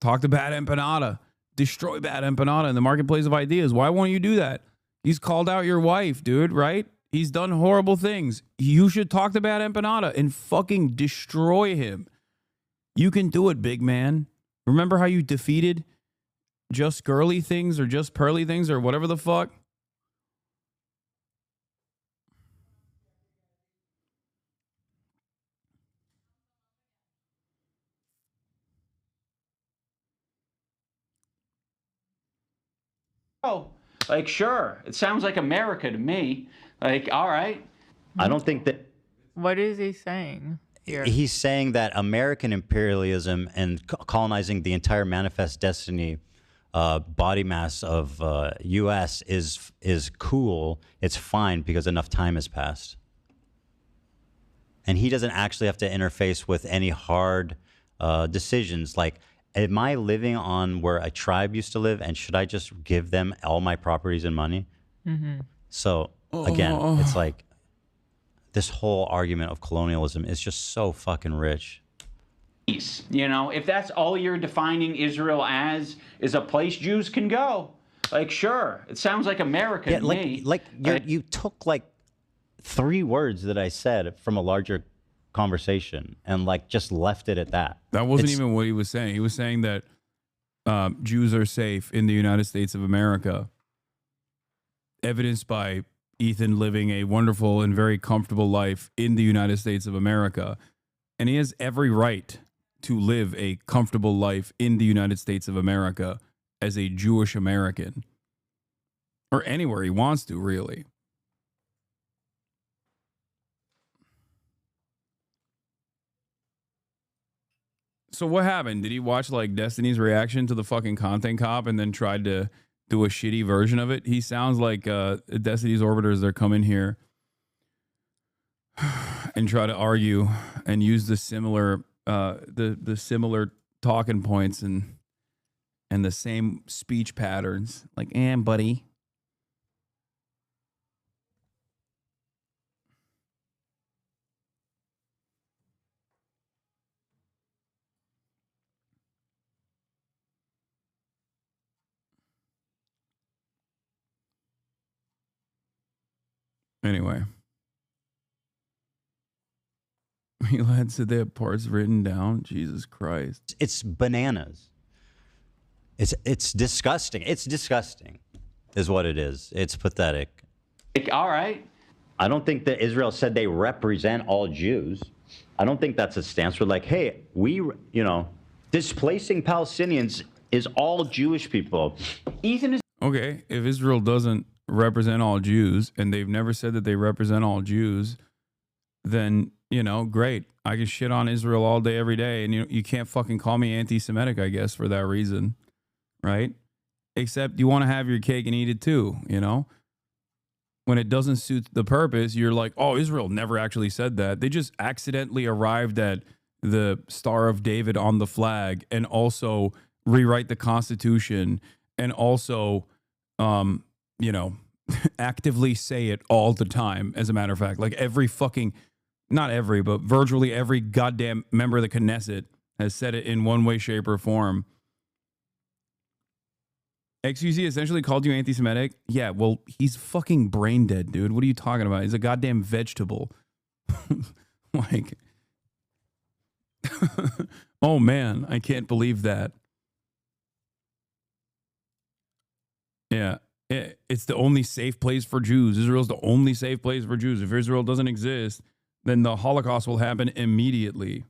Talk to Bad Empanada. Destroy Bad Empanada in the marketplace of ideas. Why won't you do that? He's called out your wife, dude, right? He's done horrible things. You should talk to Bad Empanada and fucking destroy him. You can do it, big man. Remember how you defeated Just Girly Things or Just Pearly Things or whatever the fuck? Oh, like, sure. It sounds like America to me. Like, all right. I don't think that... What is he saying here? He's saying that American imperialism and colonizing the entire manifest destiny body mass of U.S. is cool. It's fine because enough time has passed. And he doesn't actually have to interface with any hard decisions like, am I living on where a tribe used to live, and should I just give them all my properties and money? Mm-hmm. So, again, it's like this whole argument of colonialism is just so fucking rich. You know, if that's all you're defining Israel as, is a place Jews can go. Like, sure. It sounds like America to me. You took like 3 words that I said from a larger conversation and like just left it at that. That wasn't even what he was saying. He was saying that Jews are safe in the United States of America, evidenced by Ethan living a wonderful and very comfortable life in the United States of America. And he has every right to live a comfortable life in the United States of America as a Jewish American, or anywhere he wants to, really. So what happened? Did he watch like Destiny's reaction to the fucking content cop and then tried to do a shitty version of it? He sounds like Destiny's orbiters. They're coming here and try to argue and use the similar the similar talking points and the same speech patterns. Like, buddy. Anyway. Elad said they have parts written down. Jesus Christ. It's bananas. It's disgusting. It's disgusting is what it is. It's pathetic. Like, all right. I don't think that Israel said they represent all Jews. I don't think that's a stance. We're like, hey, Displacing Palestinians is all Jewish people. Ethan is Okay, if Israel doesn't represent all Jews, and they've never said that they represent all Jews, then, you know, great. I can shit on Israel all day, every day, and you can't fucking call me anti-Semitic, I guess, for that reason, right? Except you want to have your cake and eat it too, you know? When it doesn't suit the purpose, you're like, oh, Israel never actually said that. They just accidentally arrived at the Star of David on the flag and also rewrite the Constitution and also, you know, actively say it all the time, as a matter of fact. Like every fucking, not every, but virtually every goddamn member of the Knesset has said it in one way, shape, or form. XUZ essentially called you anti-Semitic? Yeah, well, he's fucking brain dead, dude. What are you talking about? He's a goddamn vegetable. Like, oh man, I can't believe that. Yeah, it's the only safe place for Jews. Israel's the only safe place for Jews. If Israel doesn't exist, then the Holocaust will happen immediately.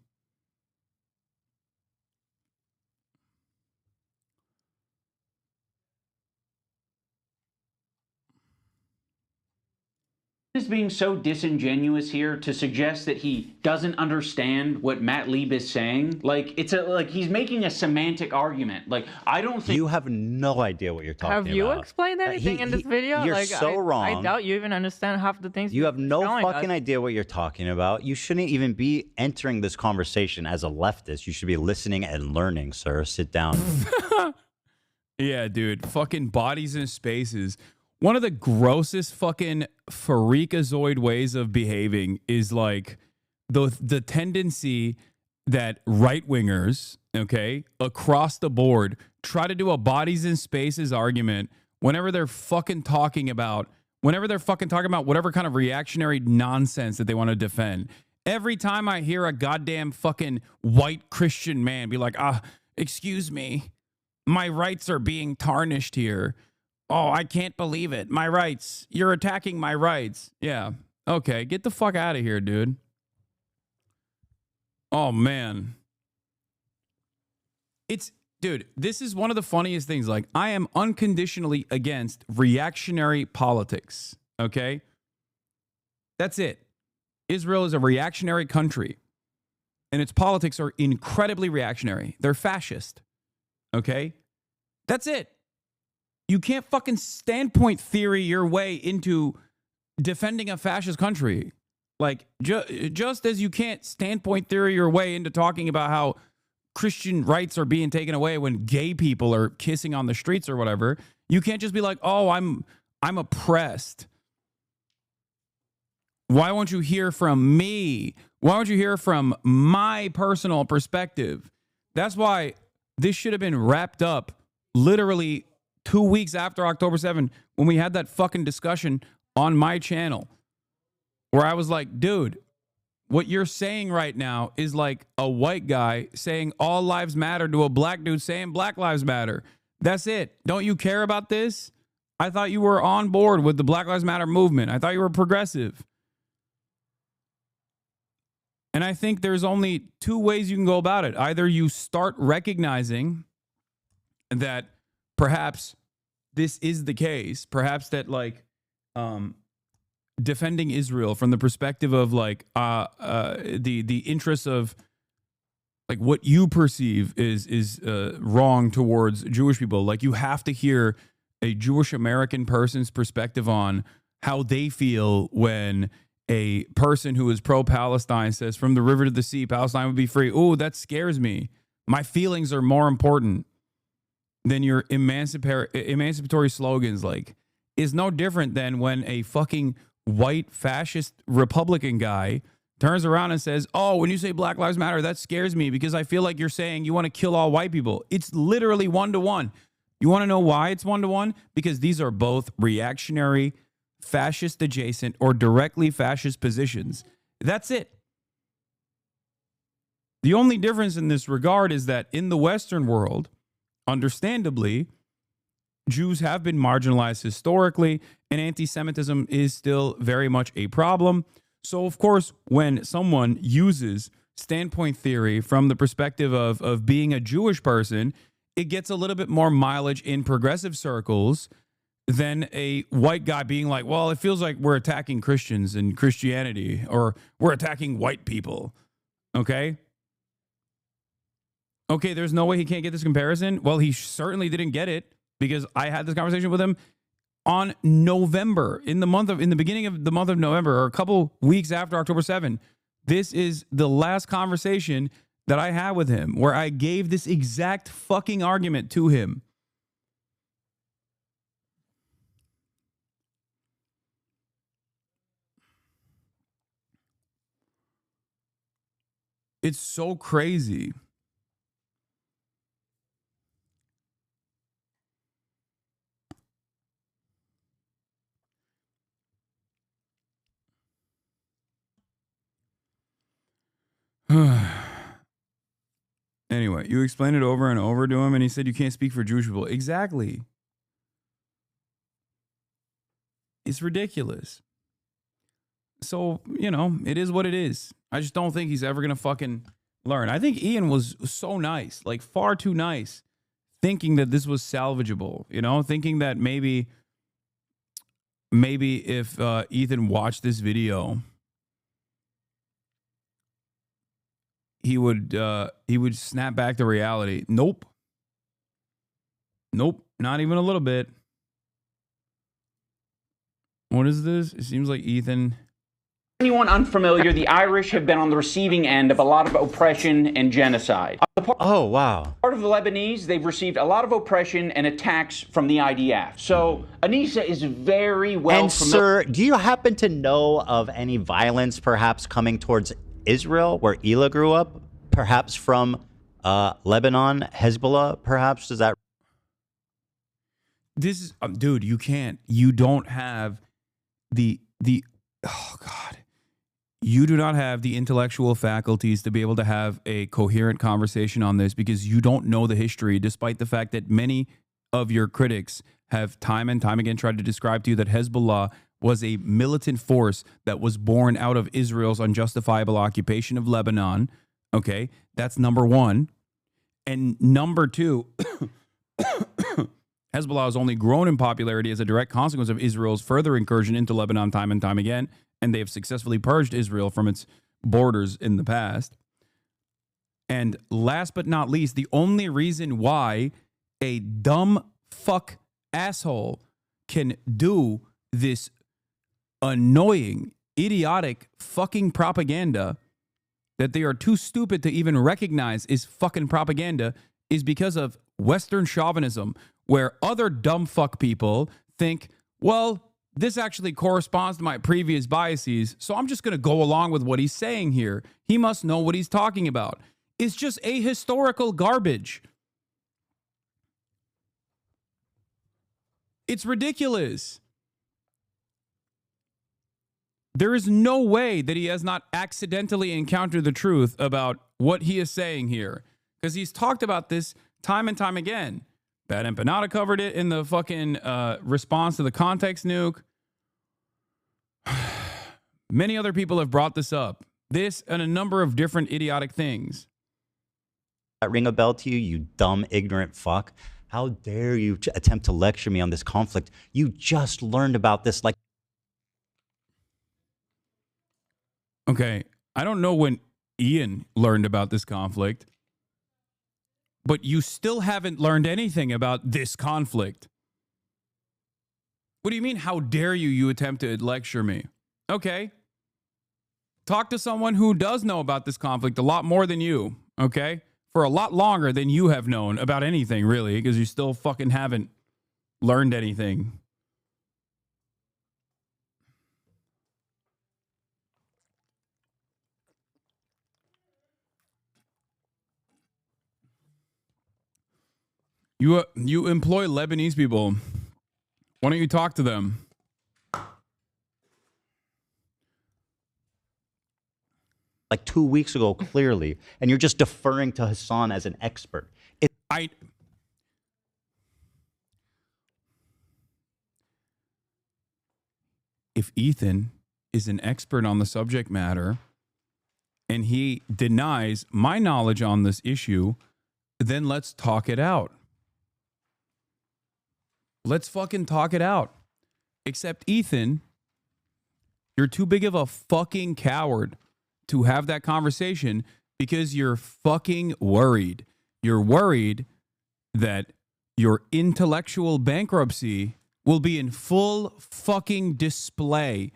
is being so disingenuous here to suggest that he doesn't understand what Matt Lieb is saying. Like he's making a semantic argument. Like I don't think you have no idea what you're talking about. Have you explained anything in this video? You're like, so wrong. I doubt you even understand half the things you have no fucking us. idea what you're talking about. You shouldn't even be entering this conversation as a leftist. You should be listening and learning, sir. Sit down. Yeah, dude. Fucking bodies in spaces. One of the grossest fucking freakazoid ways of behaving is like the tendency that right-wingers, okay, across the board try to do a bodies in spaces argument whenever they're fucking talking about whatever kind of reactionary nonsense that they want to defend. Every time I hear a goddamn fucking white Christian man be like, excuse me, my rights are being tarnished here. Oh, I can't believe it. My rights. You're attacking my rights. Yeah. Okay. Get the fuck out of here, dude. Oh, man. Dude, this is one of the funniest things. Like, I am unconditionally against reactionary politics. Okay? That's it. Israel is a reactionary country, and its politics are incredibly reactionary. They're fascist. Okay? That's it. You can't fucking standpoint theory your way into defending a fascist country. Like, just as you can't standpoint theory your way into talking about how Christian rights are being taken away when gay people are kissing on the streets or whatever, you can't just be like, oh, I'm oppressed. Why won't you hear from me? Why won't you hear from my personal perspective? That's why this should have been wrapped up literally 2 weeks after October 7th, when we had that fucking discussion on my channel, where I was like, dude, what you're saying right now is like a white guy saying all lives matter to a black dude saying black lives matter. That's it. Don't you care about this? I thought you were on board with the Black Lives Matter movement. I thought you were progressive. And I think there's only two ways you can go about it. Either you start recognizing that perhaps this is the case, perhaps that like defending Israel from the perspective of like the interests of like what you perceive is wrong towards Jewish people. Like you have to hear a Jewish American person's perspective on how they feel when a person who is pro-Palestine says from the river to the sea, Palestine would be free. Oh, that scares me. My feelings are more important than your emancipatory slogans. Like, is no different than when a fucking white fascist Republican guy turns around and says, oh, when you say Black Lives Matter, that scares me because I feel like you're saying you want to kill all white people. It's literally 1-to-1. You want to know why it's 1-to-1? Because these are both reactionary, fascist adjacent, or directly fascist positions. That's it. The only difference in this regard is that in the Western world, understandably, Jews have been marginalized historically, and anti-Semitism is still very much a problem. So, of course, when someone uses standpoint theory from the perspective of being a Jewish person, it gets a little bit more mileage in progressive circles than a white guy being like, well, it feels like we're attacking Christians and Christianity, or we're attacking white people. Okay? Okay, there's no way he can't get this comparison. Well, he certainly didn't get it, because I had this conversation with him on November, in the beginning of the month of November, or a couple weeks after October 7. This is the last conversation that I had with him where I gave this exact fucking argument to him. It's so crazy. Anyway, you explained it over and over to him, and he said you can't speak for Jewish people. Exactly. It's ridiculous. So, you know, it is what it is. I just don't think he's ever going to fucking learn. I think Ian was so nice, like far too nice, thinking that this was salvageable, you know, thinking that maybe if Ethan watched this video, he would snap back to reality. Nope, not even a little bit. What is this? It seems like Ethan. Anyone unfamiliar, the Irish have been on the receiving end of a lot of oppression and genocide. Oh, wow. Part of the Lebanese, they've received a lot of oppression and attacks from the IDF. So Anissa is very well And sir, do you happen to know of any violence perhaps coming towards Israel, where Ela grew up? Perhaps from Lebanon, Hezbollah, perhaps? Does that... This is, dude, you don't have oh God. You do not have the intellectual faculties to be able to have a coherent conversation on this, because you don't know the history, despite the fact that many of your critics have time and time again tried to describe to you that Hezbollah was a militant force that was born out of Israel's unjustifiable occupation of Lebanon. Okay, that's number one. And number two, Hezbollah has only grown in popularity as a direct consequence of Israel's further incursion into Lebanon time and time again, and they have successfully purged Israel from its borders in the past. And last but not least, the only reason why a dumb fuck asshole can do this annoying, idiotic fucking propaganda that they are too stupid to even recognize is fucking propaganda is because of Western chauvinism, where other dumb fuck people think, well, this actually corresponds to my previous biases, so I'm just going to go along with what he's saying here. He must know what he's talking about. It's just ahistorical garbage. It's ridiculous. There is no way that he has not accidentally encountered the truth about what he is saying here, because he's talked about this time and time again. Bad Empanada covered it in the fucking response to the context nuke. Many other people have brought this up. This and a number of different idiotic things. That ring a bell to you, you dumb, ignorant fuck? How dare you attempt to lecture me on this conflict? You just learned about this like... Okay, I don't know when Ian learned about this conflict, but you still haven't learned anything about this conflict. What do you mean, how dare you attempt to lecture me? Okay. Talk to someone who does know about this conflict a lot more than you, okay? For a lot longer than you have known about anything, really, because you still fucking haven't learned anything. You employ Lebanese people. Why don't you talk to them? Like 2 weeks ago, clearly, and you're just deferring to Hasan as an expert. If Ethan is an expert on the subject matter, and he denies my knowledge on this issue, then let's talk it out. Let's fucking talk it out. Except, Ethan, you're too big of a fucking coward to have that conversation because you're fucking worried. You're worried that your intellectual bankruptcy will be in full fucking display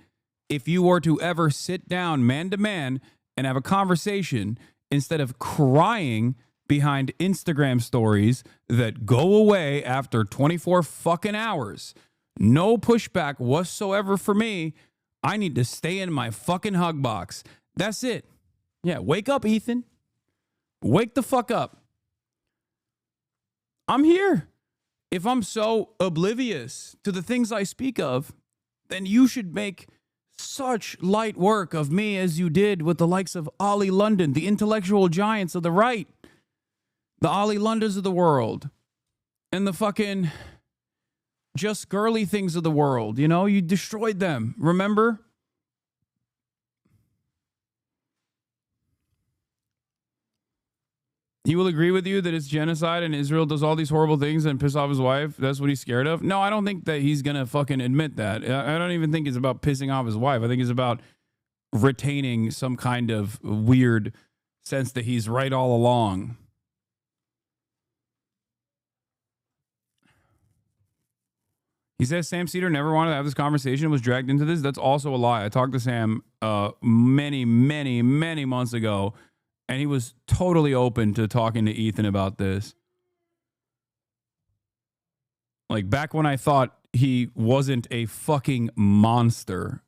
if you were to ever sit down man to man and have a conversation instead of crying behind Instagram stories that go away after 24 fucking hours. No pushback whatsoever for me. I need to stay in my fucking hug box. That's it. Yeah, wake up, Ethan. Wake the fuck up. I'm here. If I'm so oblivious to the things I speak of, then you should make such light work of me as you did with the likes of Ollie London, the intellectual giants of the right, the Ollie Londons of the world, and the fucking just girly things of the world. You know, you destroyed them. Remember? He will agree with you that it's genocide and Israel does all these horrible things and piss off his wife. That's what he's scared of. No, I don't think that he's going to fucking admit that. I don't even think it's about pissing off his wife. I think it's about retaining some kind of weird sense that he's right all along. He says Sam Cedar never wanted to have this conversation, was dragged into this. That's also a lie. I talked to Sam many months ago, and he was totally open to talking to Ethan about this. Like, back when I thought he wasn't a fucking monster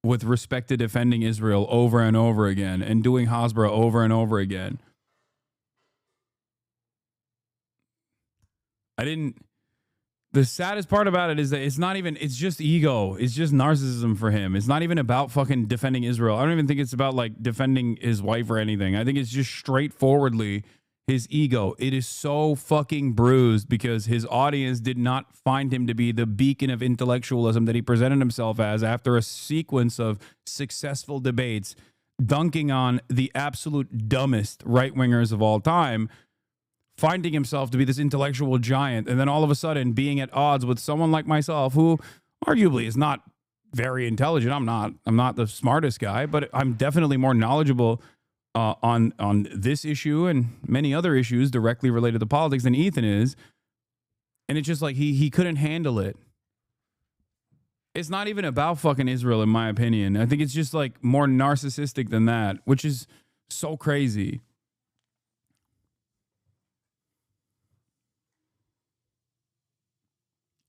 with respect to defending Israel over and over again and doing Hasbara over and over again. The saddest part about it is that it's just ego. It's just narcissism for him. It's not even about fucking defending Israel. I don't even think it's about like defending his wife or anything. I think it's just straightforwardly his ego. It is so fucking bruised because his audience did not find him to be the beacon of intellectualism that he presented himself as after a sequence of successful debates, dunking on the absolute dumbest right-wingers of all time, finding himself to be this intellectual giant, and then all of a sudden being at odds with someone like myself, who arguably is not very intelligent. I'm not the smartest guy, but I'm definitely more knowledgeable on this issue and many other issues directly related to politics than Ethan is. And it's just like he couldn't handle it. It's not even about fucking Israel, in my opinion. I think it's just like more narcissistic than that, which is so crazy.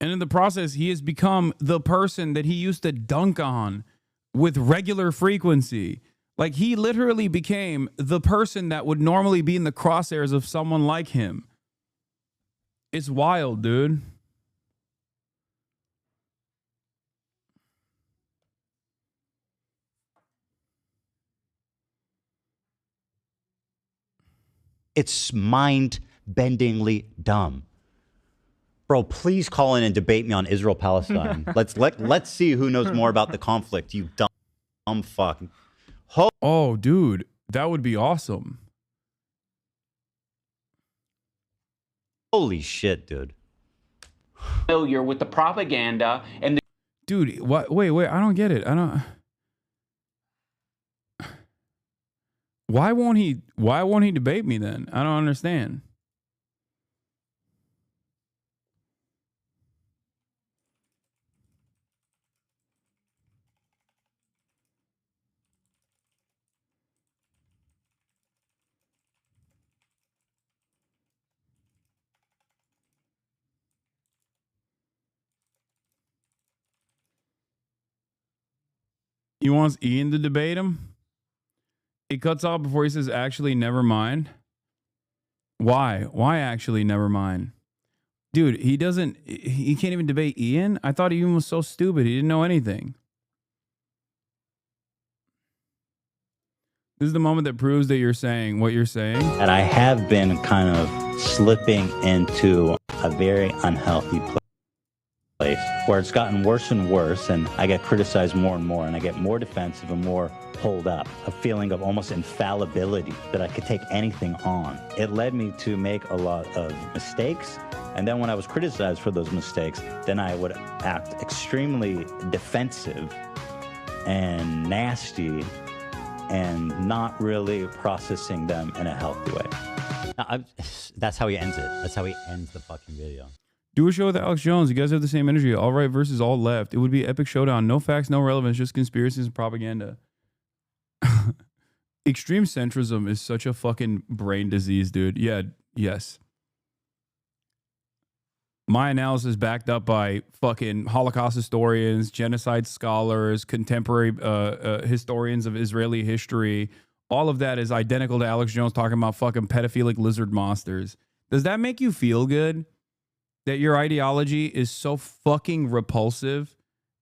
And in the process, he has become the person that he used to dunk on with regular frequency. Like, he literally became the person that would normally be in the crosshairs of someone like him. It's wild, dude. It's mind-bendingly dumb. Bro, please call in and debate me on Israel-Palestine. Let's see who knows more about the conflict, you dumb fuck. Oh, dude, that would be awesome. Holy shit, dude. Familiar with the propaganda and the dude, what? Wait, I don't get it. I don't. Why won't he debate me then? I don't understand. He wants Ian to debate him? He cuts off before he says, actually, never mind. Why? Why actually never mind? Dude, he can't even debate Ian? I thought Ian was so stupid. He didn't know anything. This is the moment that proves that you're saying what you're saying. And I have been kind of slipping into a very unhealthy place. place where it's gotten worse and worse, and I get criticized more and more, and I get more defensive and more pulled up, a feeling of almost infallibility that I could take anything on. It led me to make a lot of mistakes, and then when I was criticized for those mistakes, then I would act extremely defensive and nasty and not really processing them in a healthy way. That's how he ends it. That's how he ends the fucking video. Do a show with Alex Jones. You guys have the same energy. All right versus all left. It would be epic showdown. No facts, no relevance, just conspiracies and propaganda. Extreme centrism is such a fucking brain disease, dude. Yeah, yes. My analysis backed up by fucking Holocaust historians, genocide scholars, contemporary historians of Israeli history. All of that is identical to Alex Jones talking about fucking pedophilic lizard monsters. Does that make you feel good? That your ideology is so fucking repulsive?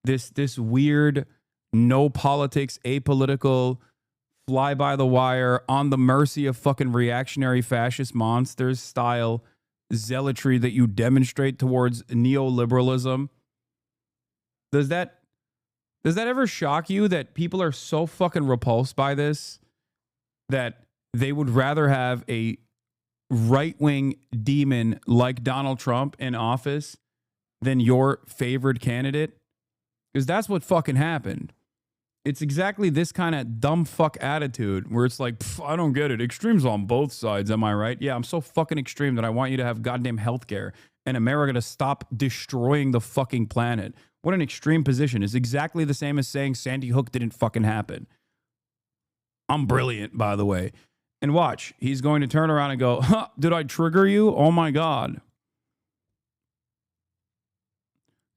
This weird, no politics, apolitical, fly by the wire, on the mercy of fucking reactionary fascist monsters style zealotry that you demonstrate towards neoliberalism. Does that ever shock you that people are so fucking repulsed by this that they would rather have a right-wing demon like Donald Trump in office than your favored candidate? Because that's what fucking happened. It's exactly this kind of dumb fuck attitude where it's like, I don't get it. Extremes on both sides, am I right? Yeah, I'm so fucking extreme that I want you to have goddamn healthcare and America to stop destroying the fucking planet. What an extreme position. It's exactly the same as saying Sandy Hook didn't fucking happen. I'm brilliant, by the way. And watch, he's going to turn around and go, huh, did I trigger you? Oh my God.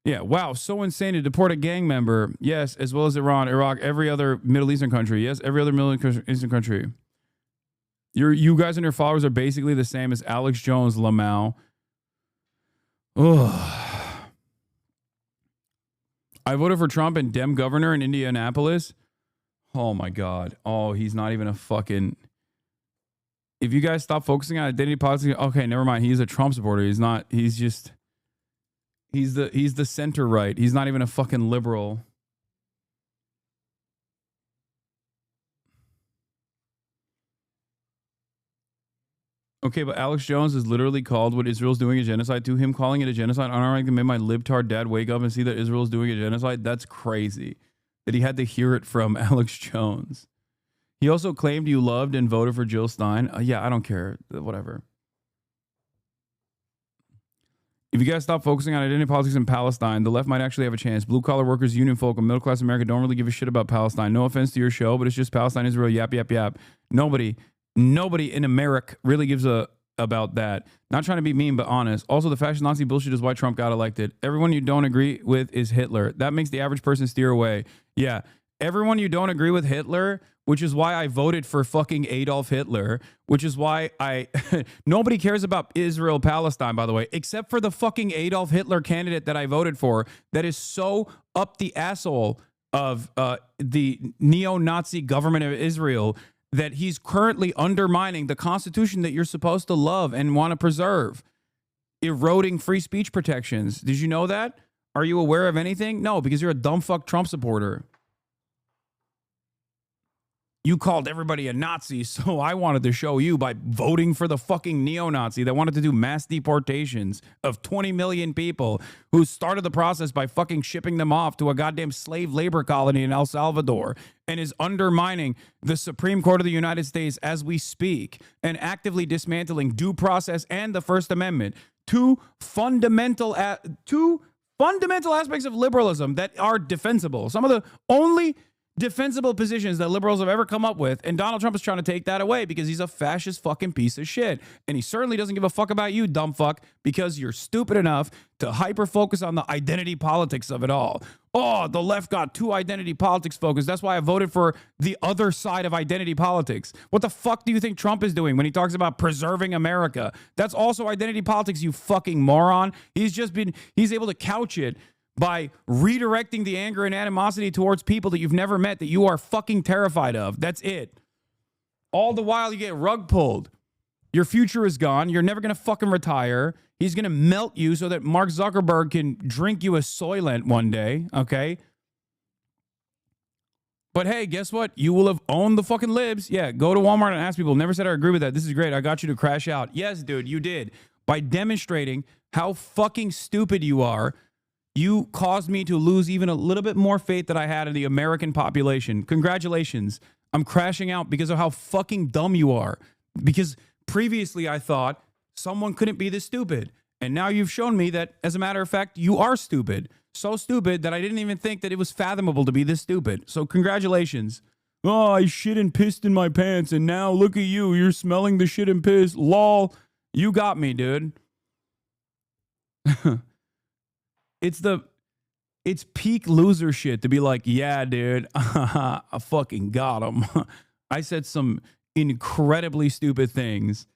Yeah, wow, so insane to deport a gang member. Yes, as well as Iran, Iraq, every other Middle Eastern country. Yes, every other Middle Eastern country. You guys and your followers are basically the same as Alex Jones, Lamau. Ugh. I voted for Trump and Dem governor in Indianapolis. Oh my God. Oh, he's not even a fucking... If you guys stop focusing on identity politics, okay, never mind. He's a Trump supporter. He's not. He's just. He's the center right. He's not even a fucking liberal. Okay, but Alex Jones has literally called what Israel's doing a genocide. To him calling it a genocide, unironically made my libtard dad wake up and see that Israel's doing a genocide. That's crazy. That he had to hear it from Alex Jones. He also claimed you loved and voted for Jill Stein. Yeah, I don't care. Whatever. If you guys stop focusing on identity politics in Palestine, the left might actually have a chance. Blue-collar workers, union folk, and middle-class America don't really give a shit about Palestine. No offense to your show, but it's just Palestine, Israel, yap, yap, yap. Nobody in America really gives a about that. Not trying to be mean, but honest. Also, the fascist Nazi bullshit is why Trump got elected. Everyone you don't agree with is Hitler. That makes the average person steer away. Yeah. Everyone you don't agree with Hitler, which is why I voted for fucking Adolf Hitler, which is why nobody cares about Israel, Palestine, by the way, except for the fucking Adolf Hitler candidate that I voted for that is so up the asshole of the neo-Nazi government of Israel that he's currently undermining the Constitution that you're supposed to love and want to preserve, eroding free speech protections. Did you know that? Are you aware of anything? No, because you're a dumb fuck Trump supporter. You called everybody a Nazi, so I wanted to show you by voting for the fucking neo-Nazi that wanted to do mass deportations of 20 million people who started the process by fucking shipping them off to a goddamn slave labor colony in El Salvador and is undermining the Supreme Court of the United States as we speak and actively dismantling due process and the First Amendment. Two fundamental aspects of liberalism that are defensible. Some of the only defensible positions that liberals have ever come up with, and Donald Trump is trying to take that away because he's a fascist fucking piece of shit. And he certainly doesn't give a fuck about you, dumb fuck, because you're stupid enough to hyper-focus on the identity politics of it all. Oh, the left got too identity politics focused. That's why I voted for the other side of identity politics. What the fuck do you think Trump is doing when he talks about preserving America? That's also identity politics, you fucking moron. He's able to couch it by redirecting the anger and animosity towards people that you've never met, that you are fucking terrified of. That's it. All the while you get rug pulled. Your future is gone. You're never going to fucking retire. He's going to melt you so that Mark Zuckerberg can drink you a Soylent one day, okay? But hey, guess what? You will have owned the fucking libs. Yeah, go to Walmart and ask people. Never said I agree with that. This is great. I got you to crash out. Yes, dude, you did. By demonstrating how fucking stupid you are, you caused me to lose even a little bit more faith that I had in the American population. Congratulations. I'm crashing out because of how fucking dumb you are. Because previously I thought someone couldn't be this stupid. And now you've shown me that, as a matter of fact, you are stupid. So stupid that I didn't even think that it was fathomable to be this stupid. So congratulations. Oh, I shit and pissed in my pants, and now look at you. You're smelling the shit and piss. Lol. You got me, dude. It's peak loser shit to be like, yeah, dude, I fucking got him. I said some incredibly stupid things.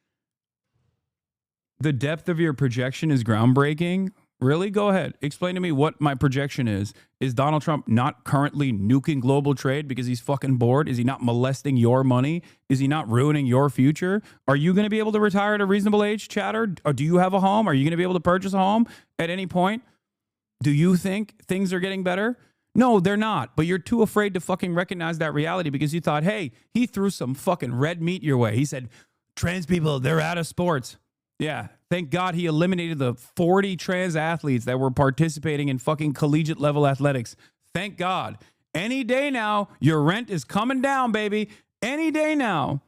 The depth of your projection is groundbreaking. Really? Go ahead. Explain to me what my projection is. Is Donald Trump not currently nuking global trade because he's fucking bored? Is he not molesting your money? Is he not ruining your future? Are you going to be able to retire at a reasonable age, chatter? Or do you have a home? Are you going to be able to purchase a home at any point? Do you think things are getting better? No, they're not. But you're too afraid to fucking recognize that reality because you thought, hey, he threw some fucking red meat your way. He said, trans people, they're out of sports. Yeah, thank God he eliminated the 40 trans athletes that were participating in fucking collegiate level athletics. Thank God. Any day now, your rent is coming down, baby. Any day now.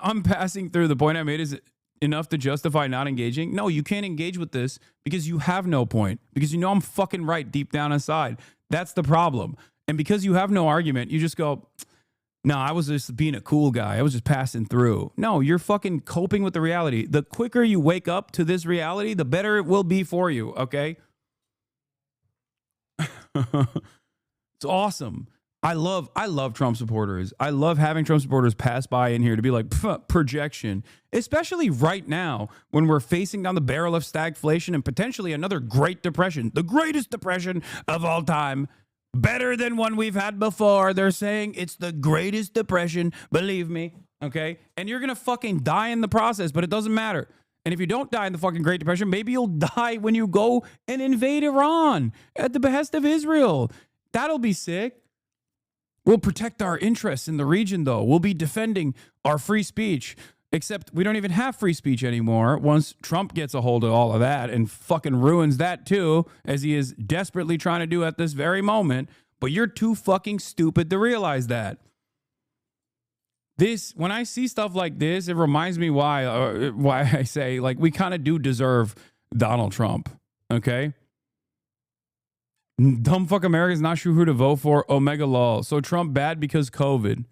I'm passing through. The point I made is enough to justify not engaging. No, you can't engage with this because you have no point. Because you know I'm fucking right deep down inside. That's the problem. And because you have no argument, you just go, no, I was just being a cool guy. I was just passing through. No, you're fucking coping with the reality. The quicker you wake up to this reality, the better it will be for you, okay? It's awesome. I love Trump supporters. I love having Trump supporters pass by in here to be like, projection. Especially right now when we're facing down the barrel of stagflation and potentially another Great Depression. The greatest depression of all time. Better than one we've had before. They're saying it's the greatest depression. Believe me. Okay? And you're going to fucking die in the process, but it doesn't matter. And if you don't die in the fucking Great Depression, maybe you'll die when you go and invade Iran at the behest of Israel. That'll be sick. We'll protect our interests in the region, though. We'll be defending our free speech. Except we don't even have free speech anymore once Trump gets a hold of all of that and fucking ruins that too, as he is desperately trying to do at this very moment. But you're too fucking stupid to realize that. When I see stuff like this, it reminds me why I say, like, we kind of do deserve Donald Trump, okay? Dumb fuck Americans not sure who to vote for. Omega lol. So Trump bad because COVID.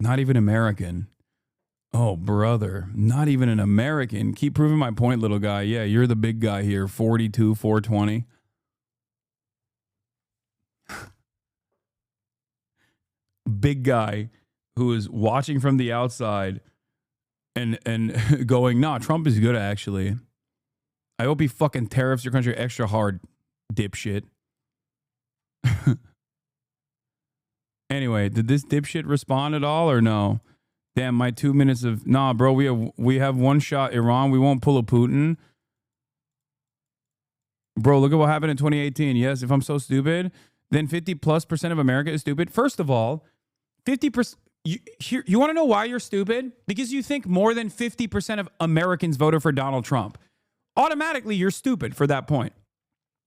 Not even American. Oh, brother. Not even an American. Keep proving my point, little guy. Yeah, you're the big guy here. 42, 420. Big guy who is watching from the outside and going, nah, Trump is good, actually. I hope he fucking tariffs your country extra hard, dipshit. Anyway, did this dipshit respond at all or no? Damn, my 2 minutes of nah, bro. We have one shot Iran. We won't pull a Putin. Bro, look at what happened in 2018. Yes, if I'm so stupid, then 50+% of America is stupid. First of all, 50%. You want to know why you're stupid? Because you think more than 50% of Americans voted for Donald Trump. Automatically, you're stupid for that point.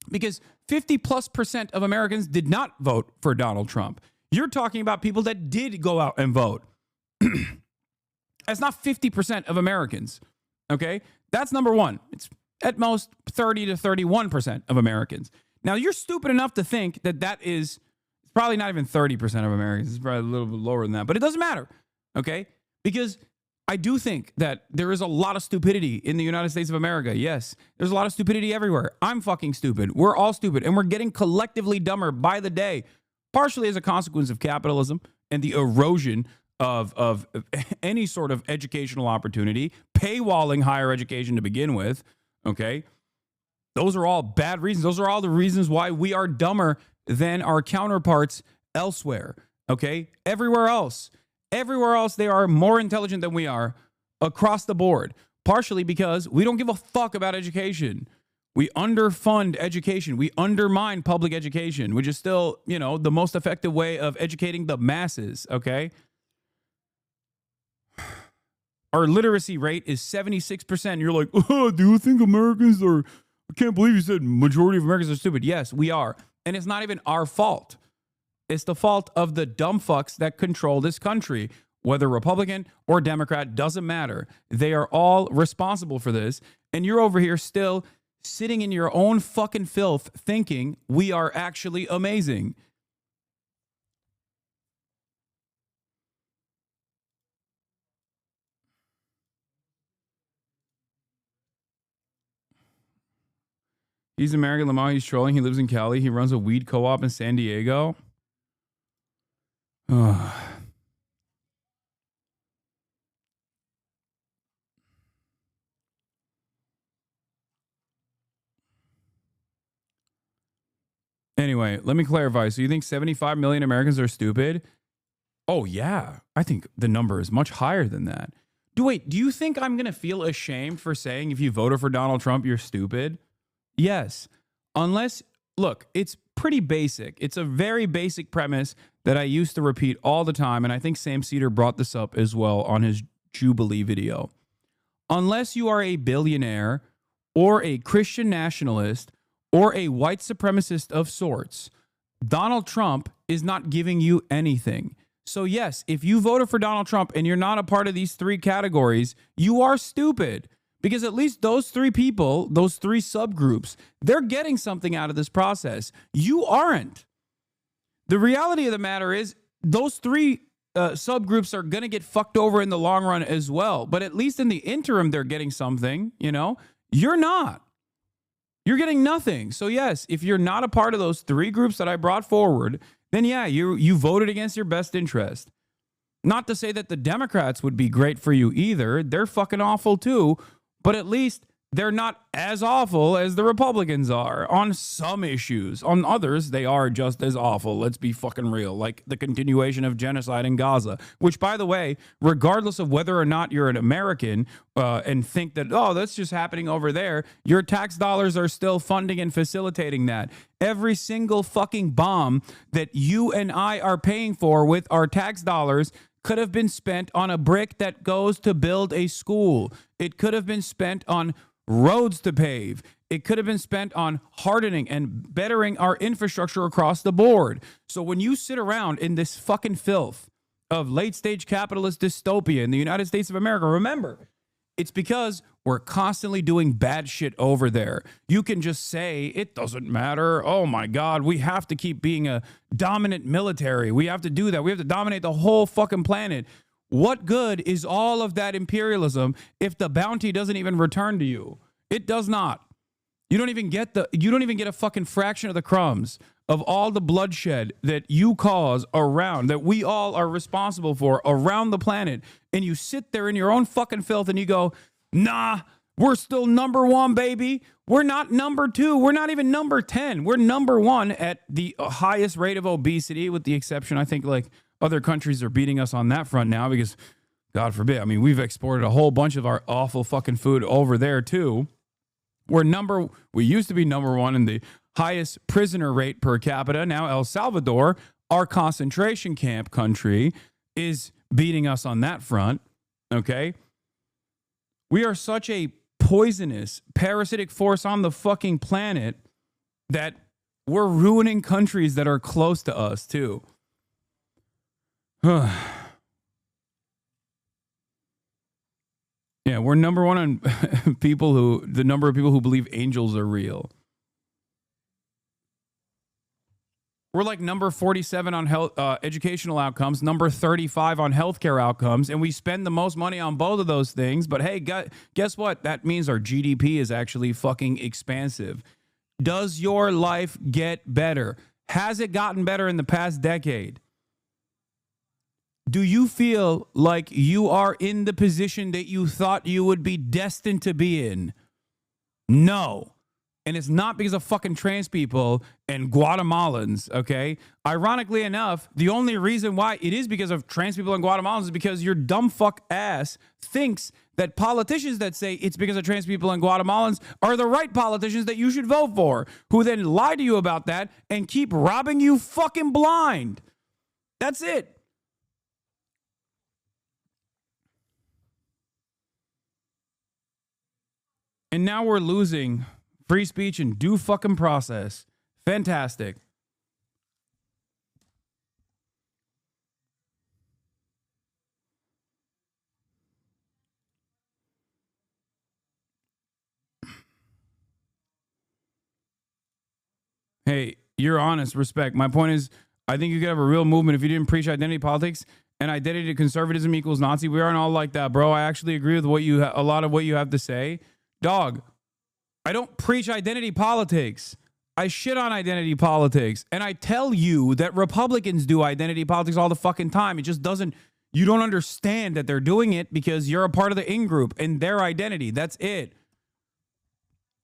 Because 50+% of Americans did not vote for Donald Trump. You're talking about people that did go out and vote. That's not 50% of Americans. Okay? That's number one. It's at most 30 to 31% of Americans. Now, you're stupid enough to think that is probably not even 30% of Americans. It's probably a little bit lower than that. But it doesn't matter. Okay? Because I do think that there is a lot of stupidity in the United States of America. Yes, there's a lot of stupidity everywhere. I'm fucking stupid. We're all stupid. And we're getting collectively dumber by the day. Partially as a consequence of capitalism and the erosion of any sort of educational opportunity, paywalling higher education to begin with, okay? Those are all bad reasons. Those are all the reasons why we are dumber than our counterparts elsewhere. Okay? Everywhere else, they are more intelligent than we are across the board. Partially because we don't give a fuck about education. We underfund education. We undermine public education, which is still, you know, the most effective way of educating the masses. Okay? Our literacy rate is 76%. You're like, oh, do you think Americans are... I can't believe you said majority of Americans are stupid. Yes, we are. And it's not even our fault. It's the fault of the dumb fucks that control this country. Whether Republican or Democrat, doesn't matter. They are all responsible for this. And you're over here still sitting in your own fucking filth thinking we are actually amazing. He's American Lamar. He's trolling. He lives in Cali. He runs a weed co-op in San Diego. Anyway, let me clarify. So you think 75 million Americans are stupid? Oh, yeah. I think the number is much higher than that. Do you think I'm going to feel ashamed for saying if you voted for Donald Trump, you're stupid? Yes. Unless, look, it's pretty basic. It's a very basic premise that I used to repeat all the time, and I think Sam Cedar brought this up as well on his Jubilee video. Unless you are a billionaire or a Christian nationalist or a white supremacist of sorts, Donald Trump is not giving you anything. So yes, if you voted for Donald Trump and you're not a part of these three categories, you are stupid. Because at least those three people, those three subgroups, they're getting something out of this process. You aren't. The reality of the matter is those three subgroups are going to get fucked over in the long run as well. But at least in the interim, they're getting something, you know? You're not. You're getting nothing. So yes, if you're not a part of those three groups that I brought forward, then yeah, you voted against your best interest. Not to say that the Democrats would be great for you either. They're fucking awful too. But at least they're not as awful as the Republicans are on some issues. On others, they are just as awful. Let's be fucking real. Like the continuation of genocide in Gaza, which, by the way, regardless of whether or not you're an American and think that, oh, that's just happening over there, your tax dollars are still funding and facilitating that. Every single fucking bomb that you and I are paying for with our tax dollars could have been spent on a brick that goes to build a school. It could have been spent on roads to pave. It could have been spent on hardening and bettering our infrastructure across the board. So when you sit around in this fucking filth of late-stage capitalist dystopia in the United States of America, remember, it's because we're constantly doing bad shit over there. You can just say, it doesn't matter. Oh my God, we have to keep being a dominant military. We have to do that. We have to dominate the whole fucking planet. What good is all of that imperialism if the bounty doesn't even return to you? It does not. You don't even get a fucking fraction of the crumbs of all the bloodshed that you cause around, that we all are responsible for around the planet. And you sit there in your own fucking filth and you go, nah, we're still number one, baby. We're not number two. We're not even number 10. We're number one at the highest rate of obesity, with the exception, I think, like other countries are beating us on that front now because, God forbid, I mean, we've exported a whole bunch of our awful fucking food over there too. We used to be number one in the highest prisoner rate per capita. Now El Salvador, our concentration camp country, is beating us on that front. Okay? We are such a poisonous, parasitic force on the fucking planet that we're ruining countries that are close to us too. Yeah, we're number one on the number of people who believe angels are real. We're like number 47 on health, educational outcomes, number 35 on healthcare outcomes, and we spend the most money on both of those things. But hey, guess what? That means our GDP is actually fucking expansive. Does your life get better? Has it gotten better in the past decade? Do you feel like you are in the position that you thought you would be destined to be in? No. And it's not because of fucking trans people and Guatemalans, okay? Ironically enough, the only reason why it is because of trans people and Guatemalans is because your dumb fuck ass thinks that politicians that say it's because of trans people and Guatemalans are the right politicians that you should vote for, who then lie to you about that and keep robbing you fucking blind. That's it. And now we're losing free speech and due fucking process. Fantastic. Hey, you're honest, respect. My point is, I think you could have a real movement if you didn't preach identity politics and identity to conservatism equals Nazi. We aren't all like that, bro. I actually agree with what you a lot of what you have to say. Dog, I don't preach identity politics. I shit on identity politics. And I tell you that Republicans do identity politics all the fucking time. It just doesn't, you don't understand that they're doing it because you're a part of the in-group and their identity. That's it.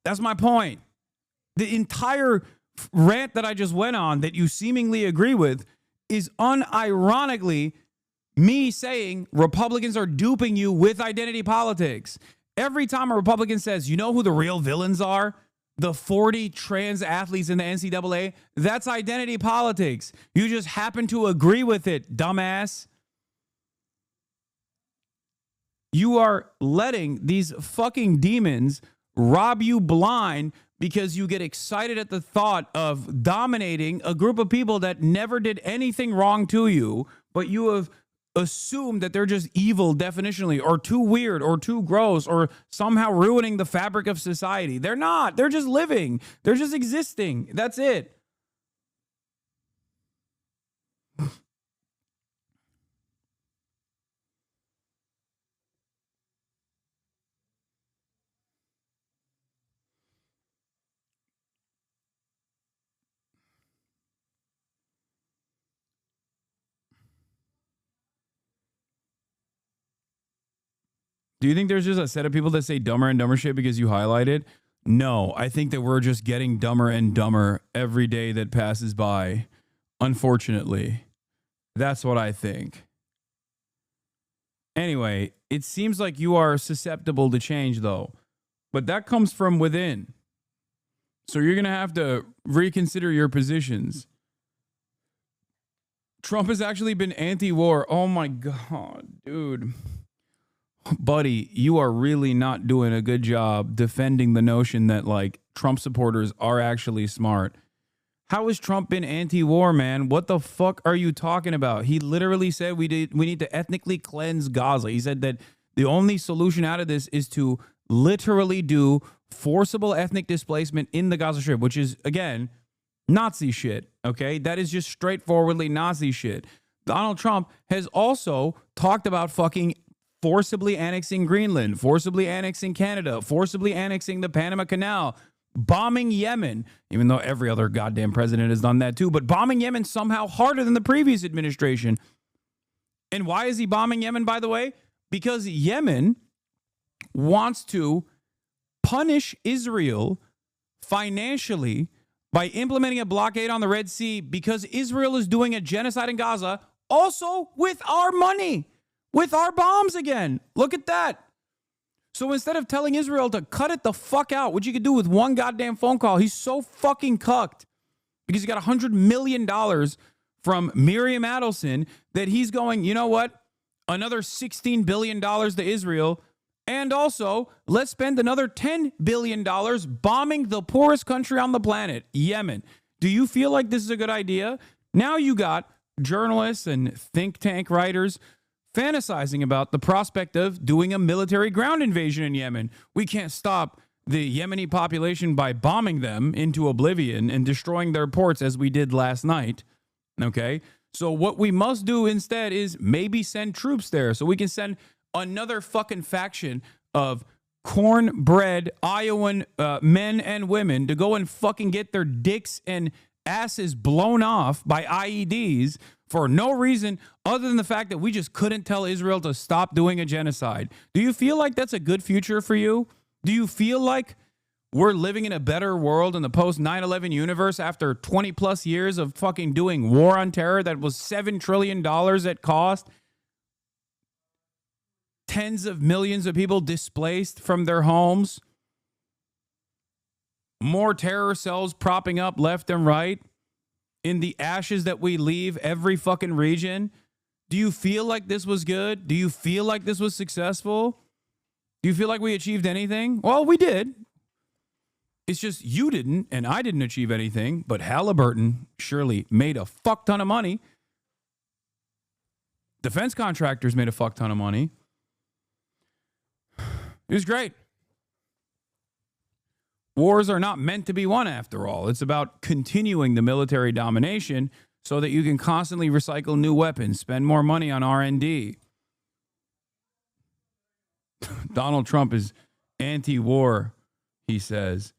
That's my point. The entire rant that I just went on that you seemingly agree with is unironically me saying Republicans are duping you with identity politics. Every time a Republican says, you know who the real villains are? The 40 trans athletes in the NCAA. That's identity politics. You just happen to agree with it, dumbass. You are letting these fucking demons rob you blind because you get excited at the thought of dominating a group of people that never did anything wrong to you, but you have assumed that they're just evil definitionally or too weird or too gross or somehow ruining the fabric of society. They're not. They're just living. They're just existing. That's it. Do you think there's just a set of people that say dumber and dumber shit because you highlight it? No, I think that we're just getting dumber and dumber every day that passes by. Unfortunately, that's what I think. Anyway, it seems like you are susceptible to change, though, but that comes from within. So you're going to have to reconsider your positions. Trump has actually been anti-war. Oh my God, dude. Buddy, you are really not doing a good job defending the notion that like Trump supporters are actually smart. How has Trump been anti-war, man? What the fuck are you talking about? He literally said we need to ethnically cleanse Gaza. He said that the only solution out of this is to literally do forcible ethnic displacement in the Gaza Strip, which is, again, Nazi shit, okay? That is just straightforwardly Nazi shit. Donald Trump has also talked about fucking forcibly annexing Greenland, forcibly annexing Canada, forcibly annexing the Panama Canal, bombing Yemen, even though every other goddamn president has done that too, but bombing Yemen somehow harder than the previous administration. And why is he bombing Yemen, by the way? Because Yemen wants to punish Israel financially by implementing a blockade on the Red Sea because Israel is doing a genocide in Gaza, also with our money. With our bombs again. Look at that. So instead of telling Israel to cut it the fuck out, which you could do with one goddamn phone call, he's so fucking cucked because he got $100 million from Miriam Adelson that he's going, you know what? Another $16 billion to Israel. And also, let's spend another $10 billion bombing the poorest country on the planet, Yemen. Do you feel like this is a good idea? Now you got journalists and think tank writers fantasizing about the prospect of doing a military ground invasion in Yemen. We can't stop the Yemeni population by bombing them into oblivion and destroying their ports as we did last night. Okay? So what we must do instead is maybe send troops there so we can send another fucking faction of cornbread Iowan men and women to go and fucking get their dicks and asses blown off by IEDs for no reason other than the fact that we just couldn't tell Israel to stop doing a genocide. Do you feel like that's a good future for you? Do you feel like We're living in a better world in the post 9/11 universe after 20 plus years of fucking doing war on terror that was $7 trillion at cost. Tens of millions of people displaced from their homes. More terror cells propping up left and right in the ashes that we leave every fucking region. Do you feel like this was good? Do you feel like this was successful? Do you feel like we achieved anything? Well, we did. It's just you didn't, and I didn't achieve anything, but Halliburton surely made a fuck ton of money. Defense contractors made a fuck ton of money. It was great. Wars are not meant to be won after all. It's about continuing the military domination so that you can constantly recycle new weapons, spend more money on R&D. Donald Trump is anti-war, he says.